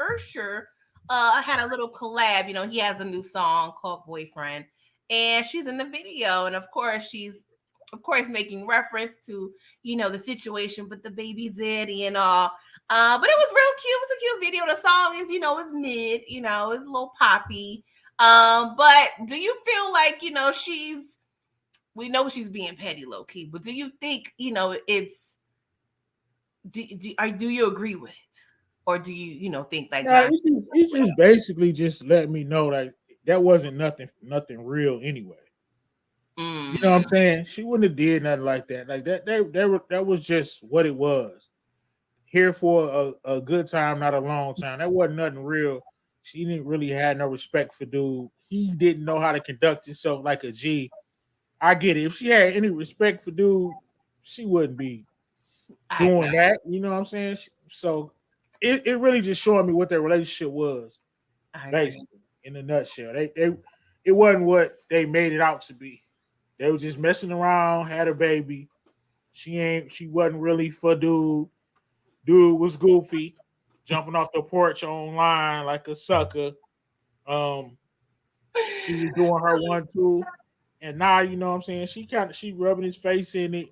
had a little collab. He has a new song called Boyfriend, and she's in the video, and of course she's making reference to the situation with the baby daddy and all. But it was real cute. It was a cute video. The song is it's mid, it's a little poppy. But do you feel like we know she's being petty low key, but do you think it's do you agree with it, or do you think like Nah, nah? it's just basically just let me know like that wasn't nothing real anyway. You know what I'm Mm, saying? She wouldn't have did nothing like that. Like that was just what it was. Here for a good time, not a long time. That wasn't nothing real. She didn't really have no respect for dude. He didn't know how to conduct himself like a G. I get it. If she had any respect for dude, she wouldn't be I doing agree. that. You know what I'm saying? So it really just showing me what their relationship was, I agree. basically, in a nutshell. They it wasn't what they made it out to be. They were just messing around, had a baby. She wasn't really for dude. Dude was goofy, jumping off the porch online like a sucker. Um, she was doing her 1-2, and now you know what I'm saying. She rubbing his face in it,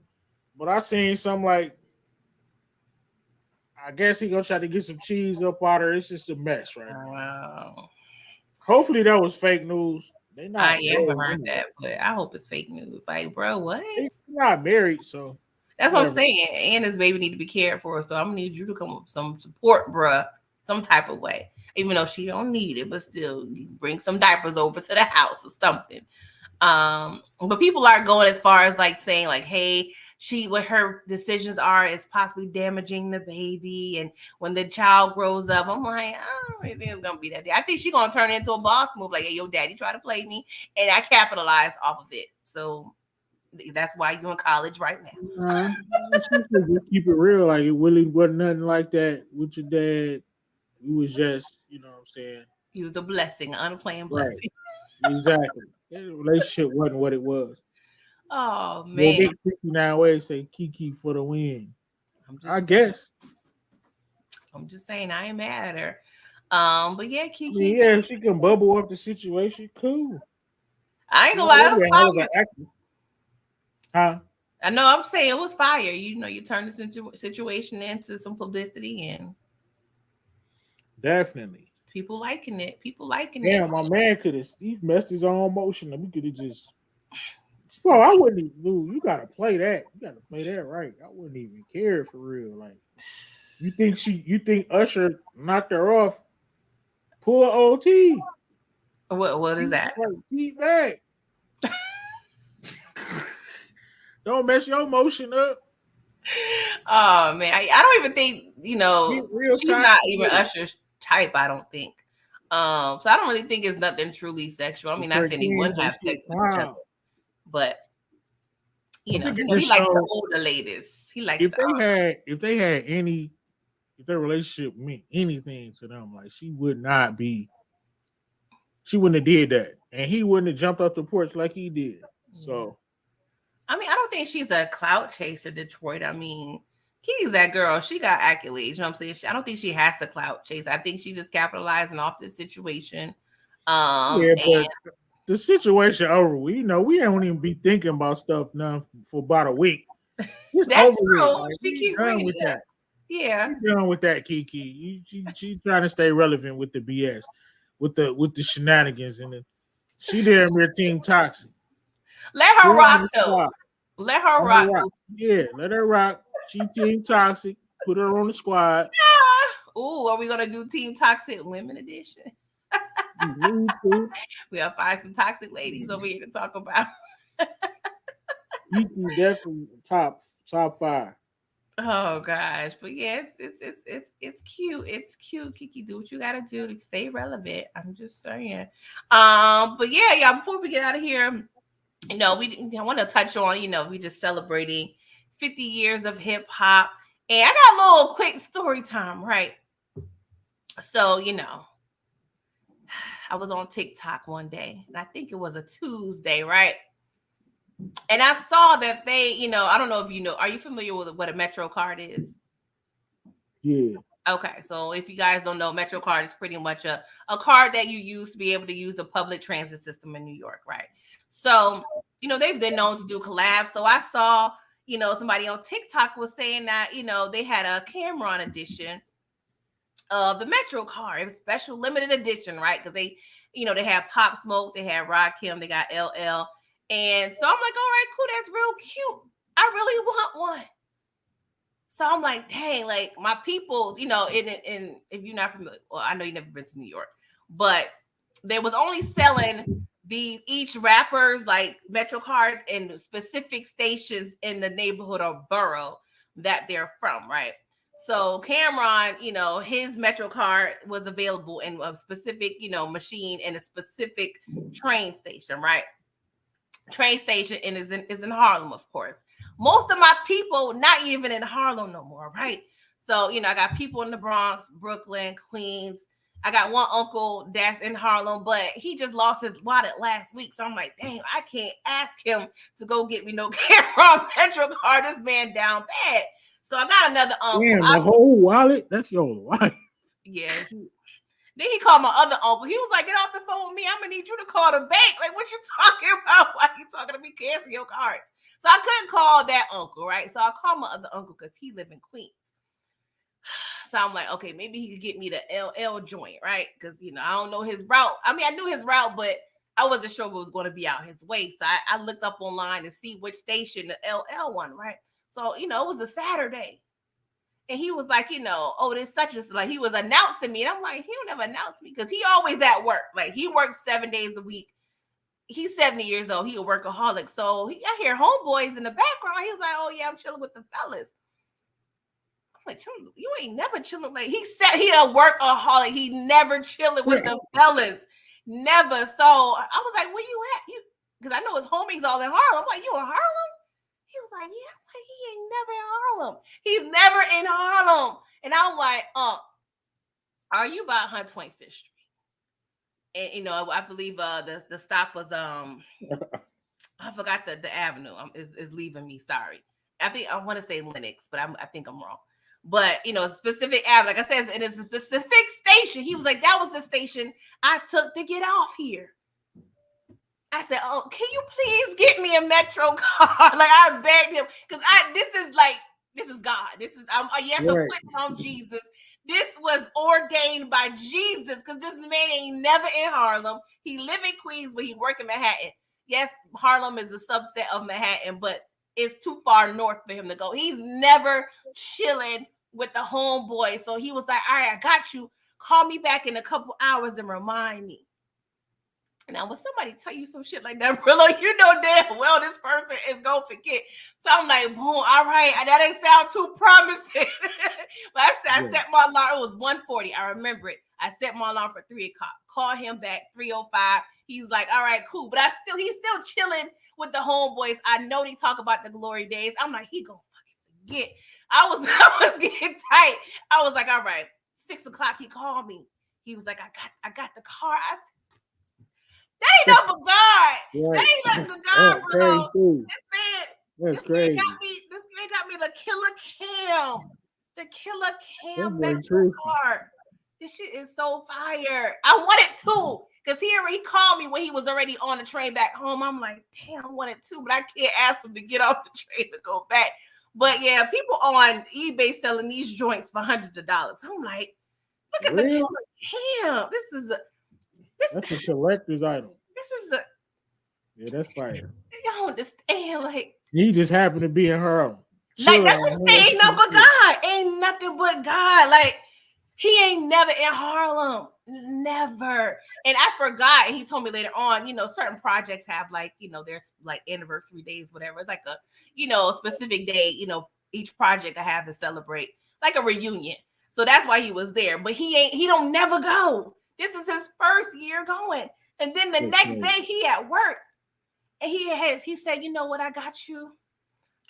but I seen something like I guess he gonna try to get some cheese up out her. It's just a mess right now. Wow. Hopefully that was fake news. They not I haven't married heard anyway. that, but I hope it's fake news. Like, bro, what? They not married, so That's what I'm whatever. saying. And this baby need to be cared for. So I'm gonna need you to come up with some support, bruh, some type of way. Even though she don't need it, but still bring some diapers over to the house or something. But people are going as far as like saying, like, hey, what her decisions are is possibly damaging the baby. And when the child grows up, I'm like, I don't really think it's gonna be that day. I think she's gonna turn into a boss move, like, hey, your daddy tried to play me, and I capitalized off of it. So that's why you're in college right now. Nah, she should just keep it real. Like it really wasn't nothing like that with your dad. It was just, you know what I'm saying? He was a blessing, an unplanned Right. blessing. Exactly. The relationship wasn't what it was. Oh Well, man, Big 59 ways say Kiki for the win. I'm I just saying. guess. I'm just saying. I ain't mad at her. But yeah, I mean, Kiki. yeah, if she can bubble up the situation, cool. I ain't She's gonna lie, it already was a hell of an fire. actor. Huh? I know. I'm saying it was fire. You turned this into situation into some publicity and Definitely. people liking it. People liking it. Damn, my man could have he messed his own motion and we could have just well, I See, wouldn't even dude, you gotta play that. You gotta play that right. I wouldn't even care for real. Like you think Usher knocked her off, pull an OT. what is that? Keep back. Don't mess your motion up. Oh man, I don't even think Get real she's not toxic even with it. Usher's type. I don't think. So I don't really think it's nothing truly sexual. I mean, With not her saying they kids, wouldn't they have shit sex with each other, clown. but I think it he just likes the showed older ladies. He likes the if they had any if their relationship meant anything to them, like she wouldn't have did that. And he wouldn't have jumped off the porch like he did. yeah. So I mean, I don't think she's a clout chaser, Detroit. I mean, Kiki's that girl. She got accolades. You know what I'm saying? I don't think she has to clout chase. I think she just capitalizing off this situation. yeah, And but the situation over. We don't even be thinking about stuff now for about a week. It's that's over with. true. Like She we keep done bringing with it up. that. Yeah. We done with that, Kiki. She trying to stay relevant with the BS, with the shenanigans and she damn near team toxic. Let Put her her on rock the though. squad. Let her Let her rock. rock. Yeah, let her rock. She team toxic. Put her on the squad. Ooh, are we gonna do Team Toxic Women Edition? You need to. We gotta find some toxic ladies over here to talk about. Kiki definitely top five. Oh gosh, but yeah, it's cute. It's cute. Kiki, do what you gotta do to stay relevant. I'm just saying. But yeah, y'all. Before we get out of here, I want to touch on. We just celebrating 50 years of hip hop. And I got a little quick story time, right? So, I was on TikTok one day, and I think it was a Tuesday, right? And I saw that they, I don't know if you know, are you familiar with what a Metro card is? Yeah. Okay, so if you guys don't know, Metro card is pretty much a card that you use to be able to use a public transit system in New York, right? So, they've been known to do collabs. So I saw, somebody on TikTok was saying that, they had a Cameron edition of the Metro card. It was special limited edition, right? Because they had Pop Smoke, they had Rakim, they got LL. And so I'm like, all right, cool, that's real cute. I really want one. So I'm like, dang, like my peoples, and if you're not familiar, well, I know you've never been to New York, but they was only selling each rapper's like Metro cards in specific stations in the neighborhood or borough that they're from, right? So Cameron, his Metro card was available in a specific, machine in a specific train station, right? Train station, and is in Harlem, of course. Most of my people not even in Harlem no more, right? So, I got people in the Bronx, Brooklyn, Queens. I got one uncle that's in Harlem, but he just lost his wallet last week. So I'm like, dang, I can't ask him to go get me no Cameron Metro card. This man down bad. So I got another uncle. Damn, the whole wallet? That's your wife. Yeah. Then he called my other uncle. He was like, get off the phone with me. I'm going to need you to call the bank. Like, what you talking about? Why you talking to me? Cancel your cards. So I couldn't call that uncle, right? So I called my other uncle because he lived in Queens. So I'm like, okay, maybe he could get me the LL joint, right? Because, I don't know his route. I mean, I knew his route, but I wasn't sure what was going to be out his way. So I looked up online to see which station the LL one, right? So, it was a Saturday. And he was like, oh, this such as like he was announcing me. And I'm like, he don't ever announce me because he always at work. Like he works 7 days a week. He's 70 years old. He a workaholic. So I hear homeboys in the background. He was like, oh yeah, I'm chilling with the fellas. I'm like, you ain't never chilling. Like he said he a workaholic. He never chilling with the fellas. Never. So I was like, where you at? Because I know his homies all in Harlem. I'm like, you in Harlem? He was like, yeah. I'm like, he ain't never in Harlem. He's never in Harlem. And I'm like, are you by 125th Street? And I believe the stop was I forgot the avenue is leaving me. Sorry. I want to say Lenox, but I think I'm wrong. But a specific avenue, like I said, and it's a specific station. He was like, that was the station I took to get off here. I said, oh, can you please get me a Metro card? Like I begged him because this is God. This is I'm putting on Jesus. This was ordained by Jesus because this man ain't never in Harlem. He live in Queens, but he work in Manhattan. Yes, Harlem is a subset of Manhattan, but it's too far north for him to go. He's never chilling with the homeboy. So he was like, all right, I got you. Call me back in a couple hours and remind me. Now, when somebody tell you some shit like that, Brillo, you know damn well this person is going to forget. So I'm like, boom, all right. That ain't sound too promising. But I set my alarm. It was 1:40. I remember it. I set my alarm for 3 o'clock. Call him back, 3:05. He's like, all right, cool. But he's still chilling with the homeboys. I know they talk about the glory days. I'm like, he going to fucking forget. I was getting tight. I was like, all right, 6 o'clock. He called me. He was like, I got the car. I said, that ain't no but God. That ain't like the God, bro. This man got me the killer cam. The killer cam Metro card. This shit is so fire. I want it too. Because he called me when he was already on the train back home. I'm like, damn, I want it too. But I can't ask him to get off the train to go back. But yeah, people on eBay selling these joints for hundreds of dollars. I'm like, look at the killer cam. That's a collector's item. Yeah, that's fire. You don't understand, like he just happened to be in Harlem. Like that's what I'm saying. Ain't nothing but God. Ain't nothing but God. Like he ain't never in Harlem. Never. And I forgot. And he told me later on, certain projects have like, there's like anniversary days, whatever. It's like a, specific day, each project I have to celebrate, like a reunion. So that's why he was there. But he don't never go. This is his first year going. And then the next day he at work. And he said, you know what? I got you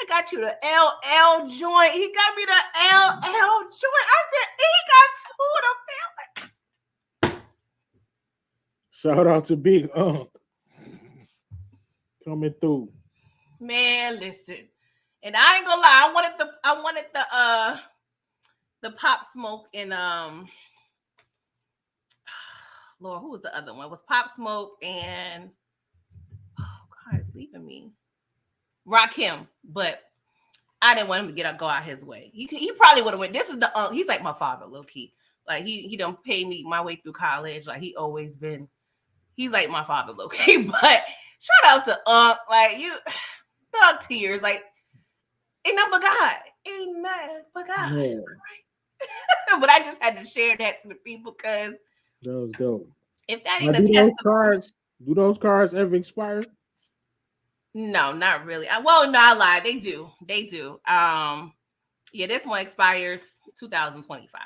I got you the LL joint. He got me the LL joint. I said, he got two of them. Shout out to Big coming through. Man, listen. And I ain't gonna lie, I wanted the Pop Smoke and Lord, who was the other one? It was Pop Smoke and God, it's leaving me. Rakim, but I didn't want him to go out his way. He probably would have went. This is the he's like my father, low key. Like he done paid me my way through college. Like he always been. He's like my father, low key. But shout out to like you, thug tears. Like ain't nothing but God. Ain't nothing but God. Yeah. Right? But I just had to share that to the people because that was dope. If that ain't do those cards ever expire? No, not really. Well, no, I lied. They do. Yeah, this one expires 2025.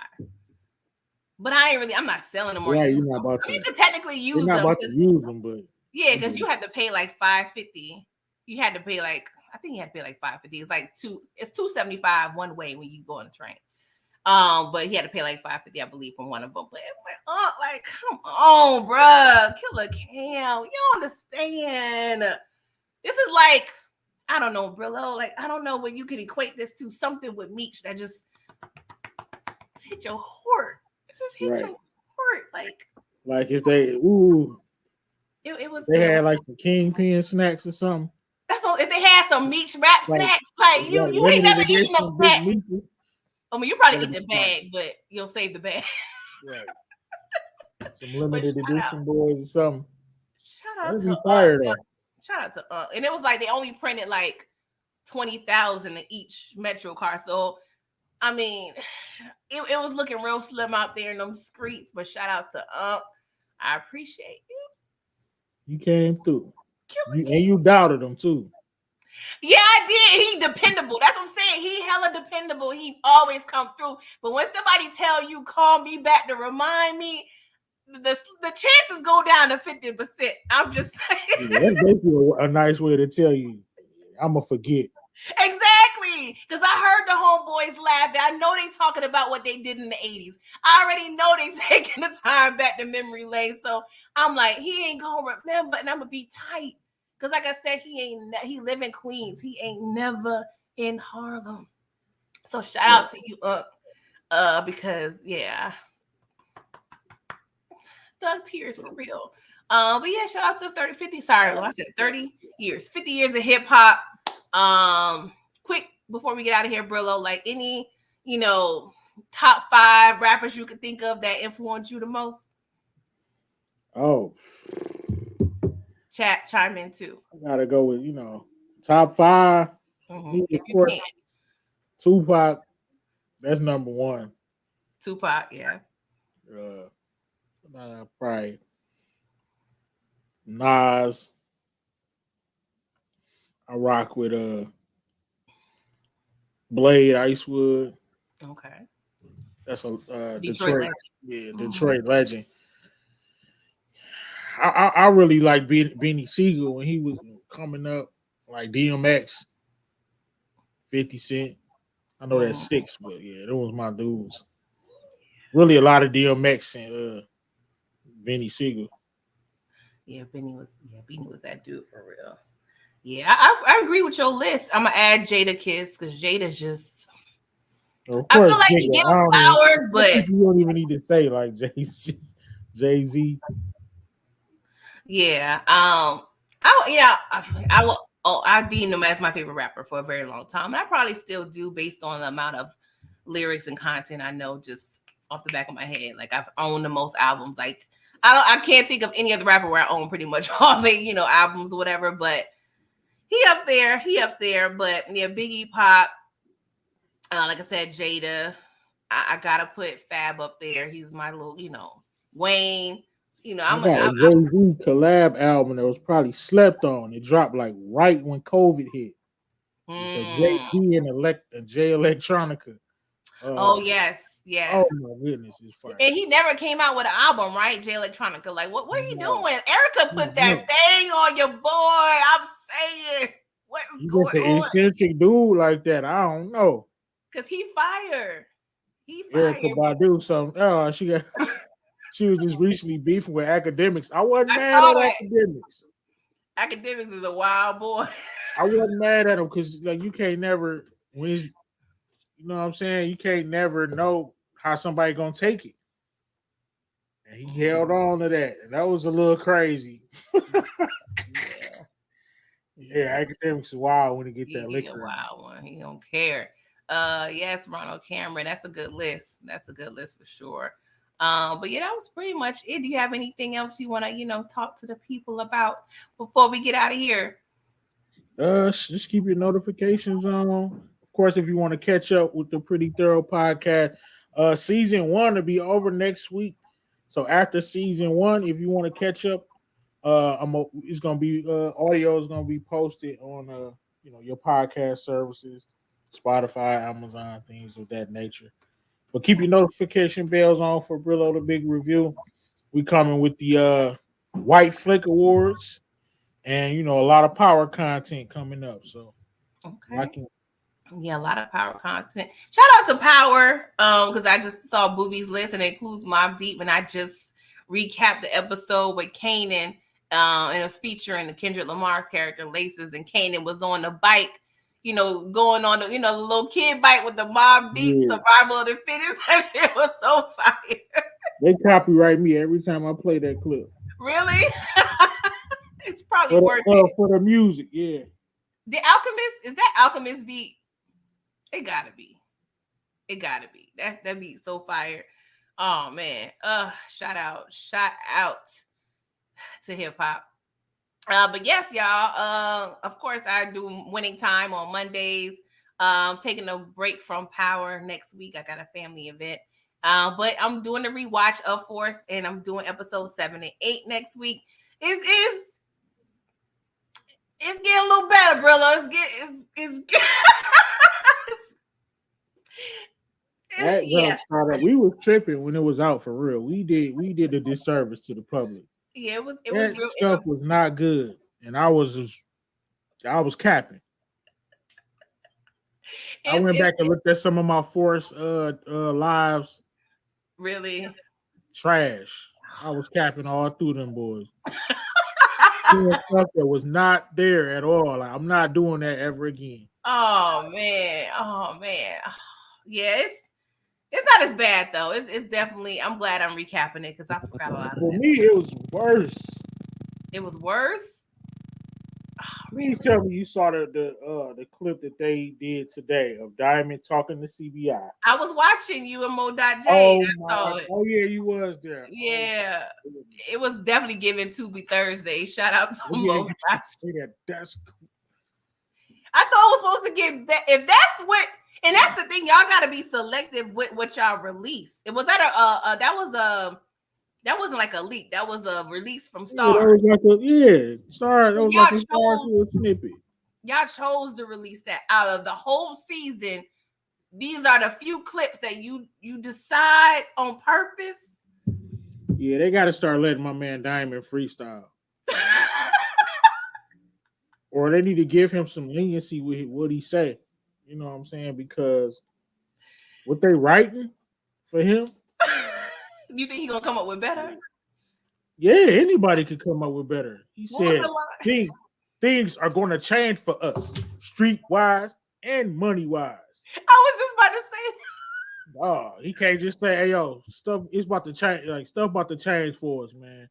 But I'm not selling them or right, use them. You can technically use them. You're not about to use them, but yeah, because you have to pay like $550. You had to pay like I think you had to pay like $550. It's like it's $275 one way when you go on the train. But he had to pay like $550, I believe, from one of them. But it went like, come on, bruh, Killer Cam, you don't understand. This is like, I don't know, Brillo. Like, I don't know what you can equate this to. Something with Meech that just hit your heart. It just hit your heart. Like if they it was. They had like some Kingpin snacks or something. That's all. If they had some Meech rap snacks, like you ain't never eaten no snacks. I mean, you probably eat the bag, but you'll save the bag. Right. Some limited edition boys or something. Shout out to Shout out to and it was like they only printed like 20,000 in each Metro car. So I mean, it was looking real slim out there in them streets. But shout out to I appreciate you. You came through. And you doubted him too. Yeah, I did. He dependable. That's what I'm saying. He hella dependable. He always come through. But when somebody tell you, call me back to remind me, the chances go down to 50%. I'm just saying. Yeah, that's basically a nice way to tell you, I'm going to forget. Exactly. Because I heard the homeboys laughing. I know they talking about what they did in the 80s. I already know they taking the time back to memory lane. So I'm like, he ain't going to remember, and I'm going to be tight. Because like I said, he live in Queens. He ain't never in Harlem. So shout out to you, because yeah. Thug tears for real. But yeah, shout out to 50 years. 50 years of hip hop. Quick before we get out of here, Brillo, like any, top 5 rappers you could think of that influenced you the most? Oh. Chat chime in too. I gotta go with top 5. Of course, Tupac. That's number 1. Tupac, yeah. Probably Nas. I rock with Blade Icewood. Okay. That's a Detroit. Yeah, Detroit legend. I really like Beanie Siegel when he was coming up, like DMX, 50 Cent. I know that's 6, but yeah, those was my dudes. Really, a lot of DMX and Beanie Siegel. Yeah, Beanie was that dude for real. Yeah, I agree with your list. I'm gonna add Jada Kiss because Jada's just. I feel like he gives flowers, but you don't even need to say like Jay-Z. Yeah. I will. I deemed him as my favorite rapper for a very long time. And I probably still do based on the amount of lyrics and content I know just off the back of my head. Like I've owned the most albums. Like I can't think of any other rapper where I own pretty much all the, albums or whatever, but he up there. But yeah, Biggie, Pop, like I said, Jada. I gotta put Fab up there. He's my little, Wayne. I'm a Jay-Z collab album that was probably slept on. It dropped like right when COVID hit. Jay-Z and Jay Electronica. Oh yes. Oh my goodness, it's fire. And he never came out with an album, right? Jay Electronica. Like, what are you doing? Erica put that thing on your boy. I'm saying, What is You get going the on? eccentric dude like that. I don't know. Cause he fired. He Erica fired. Badu, something. Oh, she was just recently beefing with academics. I wasn't I mad saw at that. academics. Academics is a wild boy. I wasn't mad at him because like you can't never when it's, you know what I'm saying, you can't never know how somebody gonna take it. And he held on to that, and that was a little crazy. Yeah. Yeah, Yeah. academics is wild when they get that He a liquor in. wild one. He don't care. Yes, Ronald Cameron. That's a good list. That's a good list for sure. But yeah, that was pretty much it. Do you have anything else you want to, talk to the people about before we get out of here? Just keep your notifications on. Of course, if you want to catch up with the Pretty Thorough podcast, season one will be over next week. So after season one, if you want to catch up, it's gonna be audio is gonna be posted on your podcast services, Spotify, Amazon, things of that nature. But keep your notification bells on for Brillo the Big Review. We coming with the White Flick Awards, and a lot of power content coming up. So Okay. lock in. Yeah, a lot of power content. Shout out to Power, because I just saw Booby's list and it includes Mob Deep, and I just recapped the episode with Kanan, and it was featuring Kendrick Lamar's character Laces, and Kanan was on the bike, going on the little kid bike with the Mob Deep Yeah. Survival of the Fittest. That shit was so fire. They copyright me every time I play that clip. Really? It's probably worth it. For the music, yeah. The Alchemist, is that Alchemist beat? It gotta be. It gotta be. That beat so fire. Oh man. Shout out to hip hop. But yes, y'all. Of course, I do Winning Time on Mondays. Taking a break from Power next week. I got a family event. But I'm doing the rewatch of Force, and I'm doing episode 7 and 8 next week. It's getting a little better, Brillo. It's That yeah. started. We were tripping when it was out for real. We did a disservice to the public. Yeah, it was That real. stuff was not good, and I was capping. I went back and looked at some of my Force lives. Really Trash. I was capping all through them boys. Stuff that was not there at all. Like, I'm not doing that ever again. Oh man. Yeah, it's not as bad though. It's definitely. I'm glad I'm recapping it because I forgot a lot of For that. me, it was worse. It was worse. Please tell me you saw the clip that they did today of Diamond talking to CBI. I was watching you and Mo.J. Oh yeah, you was there. Yeah, it was definitely given to be Thursday. Shout out to Mo. That's. I thought I was supposed to get back. If that's what, and that's the thing, y'all got to be selective with what y'all release. It was that wasn't like a leak. That was a release from Star. That was like Star. That was like a Star snippet. Y'all chose to release that out of the whole season. These are the few clips that you decide on purpose. Yeah, they got to start letting my man Diamond freestyle. Or they need to give him some leniency with what he say. You know what I'm saying? Because what they writing for him. You think he gonna come up with better? Yeah, anybody could come up with better. He said things are going to change for us, street-wise and money-wise. I was just about to say that. Oh, he can't just say, "Hey, yo, stuff is about to change. Like stuff about to change for us, man."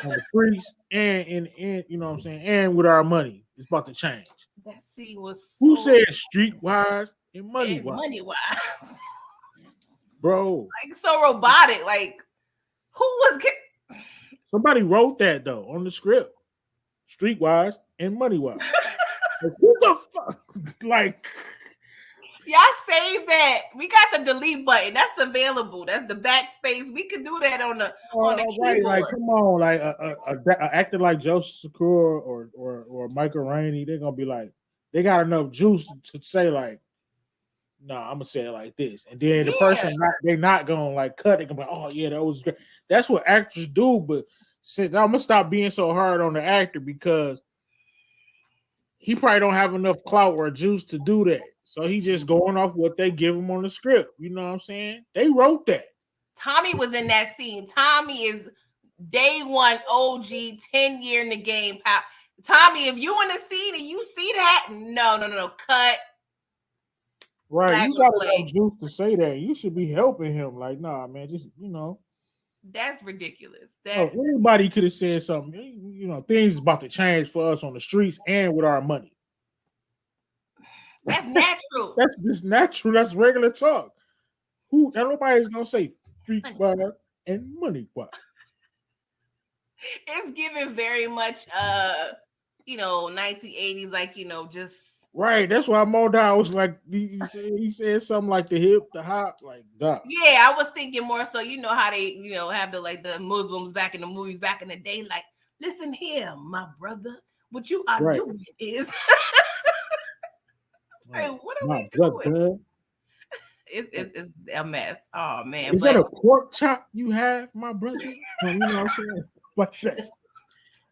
On the streets and you know what I'm saying, and with our money, it's about to change. That scene was who said street-wise and money-wise? Money-wise, bro. Like so robotic. Like who was? Somebody wrote that though on the script, street-wise and money-wise. Like, who the fuck? Like. Y'all save that. We got the delete button. That's available. That's the backspace. We could do that on the keyboard. Right, like come on, like acting like Joseph Secure or Michael Rainey, they're gonna be like, they got enough juice to say like, no, I'm gonna say it like this, and then the person they're not gonna like cut it. Gonna be like, oh yeah, that was great. That's what actors do. But since I'm gonna stop being so hard on the actor because he probably don't have enough clout or juice to do that. So he just going off what they give him on the script. You know what I'm saying? They wrote that. Tommy was in that scene. Tommy is day one OG, 10-year in the game. Tommy, if you in the scene and you see that, no, cut. Right, you got enough juice to say that. You should be helping him. Like, nah, man, just That's ridiculous. Anybody could have said something. Things about to change for us on the streets and with our money. That's natural. That's just natural. That's regular talk. Nobody's gonna say street bar and money bar. It's given very much 1980s, like just right. That's why Modal was like he said something like the hip, the hop, like that. Yeah, I was thinking more so, how they, have the Muslims back in the movies back in the day, like, listen here, my brother, what you are doing is hey, what are we doing? It's a mess. Oh man. Is that a pork chop you have, my brother? You know what I'm saying? Like that.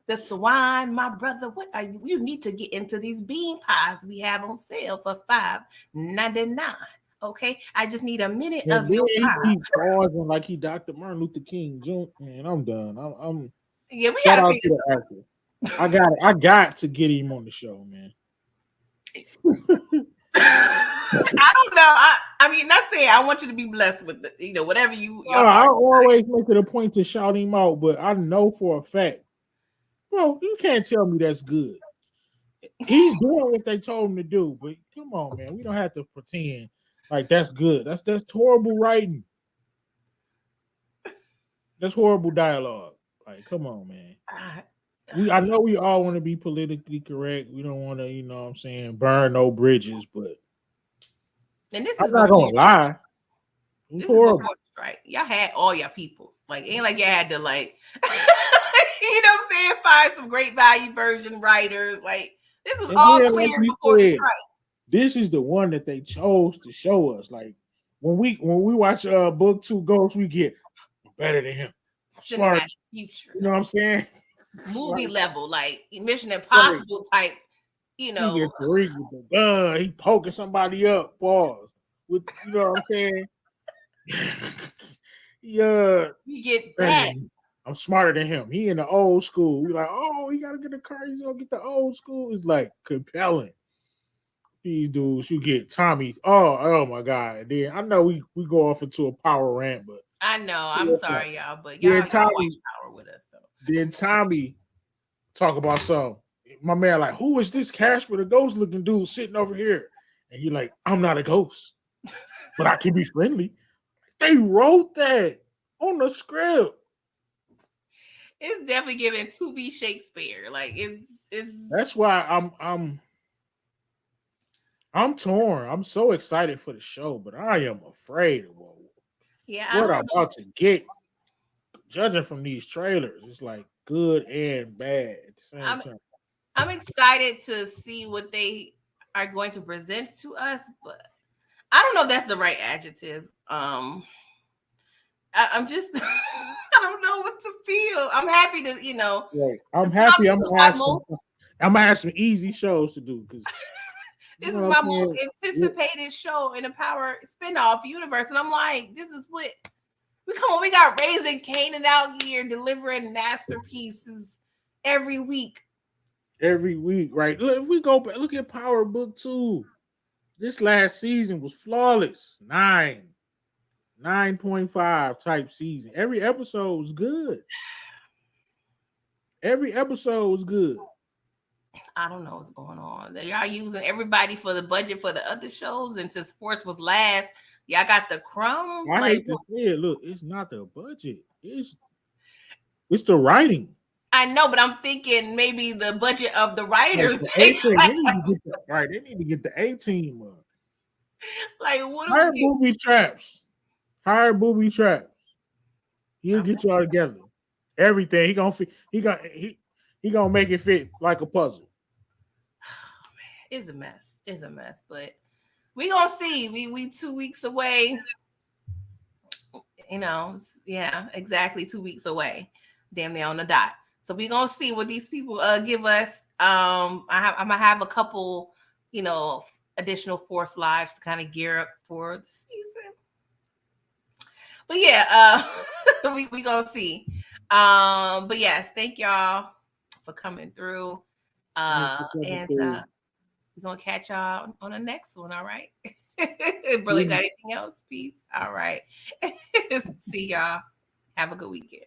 The swine, my brother. What are you? You need to get into these bean pies we have on sale for $5.99. Okay, I just need a minute of your time. He pausing like he Dr. Martin Luther King Jr. Man, I'm done. I'm yeah. We gotta figure the actor. I got to get him on the show, man. I don't know. I mean, not saying I want you to be blessed with whatever you. I always make it a point to shout him out, but I know for a fact, bro, you can't tell me that's good. He's doing what they told him to do, but come on, man, we don't have to pretend like that's good. That's horrible writing. That's horrible dialogue. Like, come on, man. I know we all want to be politically correct. We don't want to, you know what I'm saying, burn no bridges, but and this I'm not gonna lie. This is before the strike. Y'all had all your peoples. Like, ain't like you had to like you know what I'm saying, find some great value version writers. Like, this was all clear before the strike. This is the one that they chose to show us. Like when we watch book 2 Ghosts, we get better than him. Smart. Future. You know what I'm saying? Movie level, like Mission Impossible type. He gets with the gun. He poking somebody up. Pause. With you know what I'm saying? Yeah. We get that. I'm smarter than him. He in the old school. We like, oh, he gotta get a car. He's gonna get the old school. It's like compelling. These dudes, you get Tommy. Oh my God. Then I know we go off into a power rant, but I know. I'm sorry, y'all, but y'all watch Power with us. So. Then Tommy talk about something. My man, like, who is this Casper the ghost looking dude sitting over here? And he like, I'm not a ghost, but I can be friendly. They wrote that on the script. It's definitely giving to be Shakespeare. Like it's. That's why I'm torn. I'm so excited for the show, but I am afraid of what I'm about to get. Judging from these trailers, it's like good and bad at the same time. I'm excited to see what they are going to present to us, but I don't know if that's the right adjective. I'm just I don't know what to feel. I'm happy to, Right. I'm happy. I'm gonna have some easy shows to do because this is my most anticipated show in the Power spinoff universe, and I'm like, this is what we got Raising Kanan out here delivering masterpieces every week. Every week, right? Look, if we go back, look at Power Book 2. This last season was flawless. 9.5 type season. Every episode was good. Every episode was good. I don't know what's going on. Y'all using everybody for the budget for the other shows, and since Force was last, y'all got the crumbs. I hate to say it. Look, it's not the budget. It's the writing. I know, but I'm thinking maybe the budget of the writers. They need to get the A team up. Like, what? Hire booby traps. He'll get y'all together. Everything he gonna make it fit like a puzzle. Oh, man, it's a mess. But we gonna see. We 2 weeks away. Yeah, exactly 2 weeks away. Damn near on the dot. So we're gonna see what these people give us. I'm gonna have a couple, additional force lives to kind of gear up for the season. But yeah, we gonna see. But yes, thank y'all for coming through. Thanks for coming And through. we're gonna catch y'all on the next one. All right. Brillo, got Peace. anything else? Peace. All right. See y'all. Have a good weekend.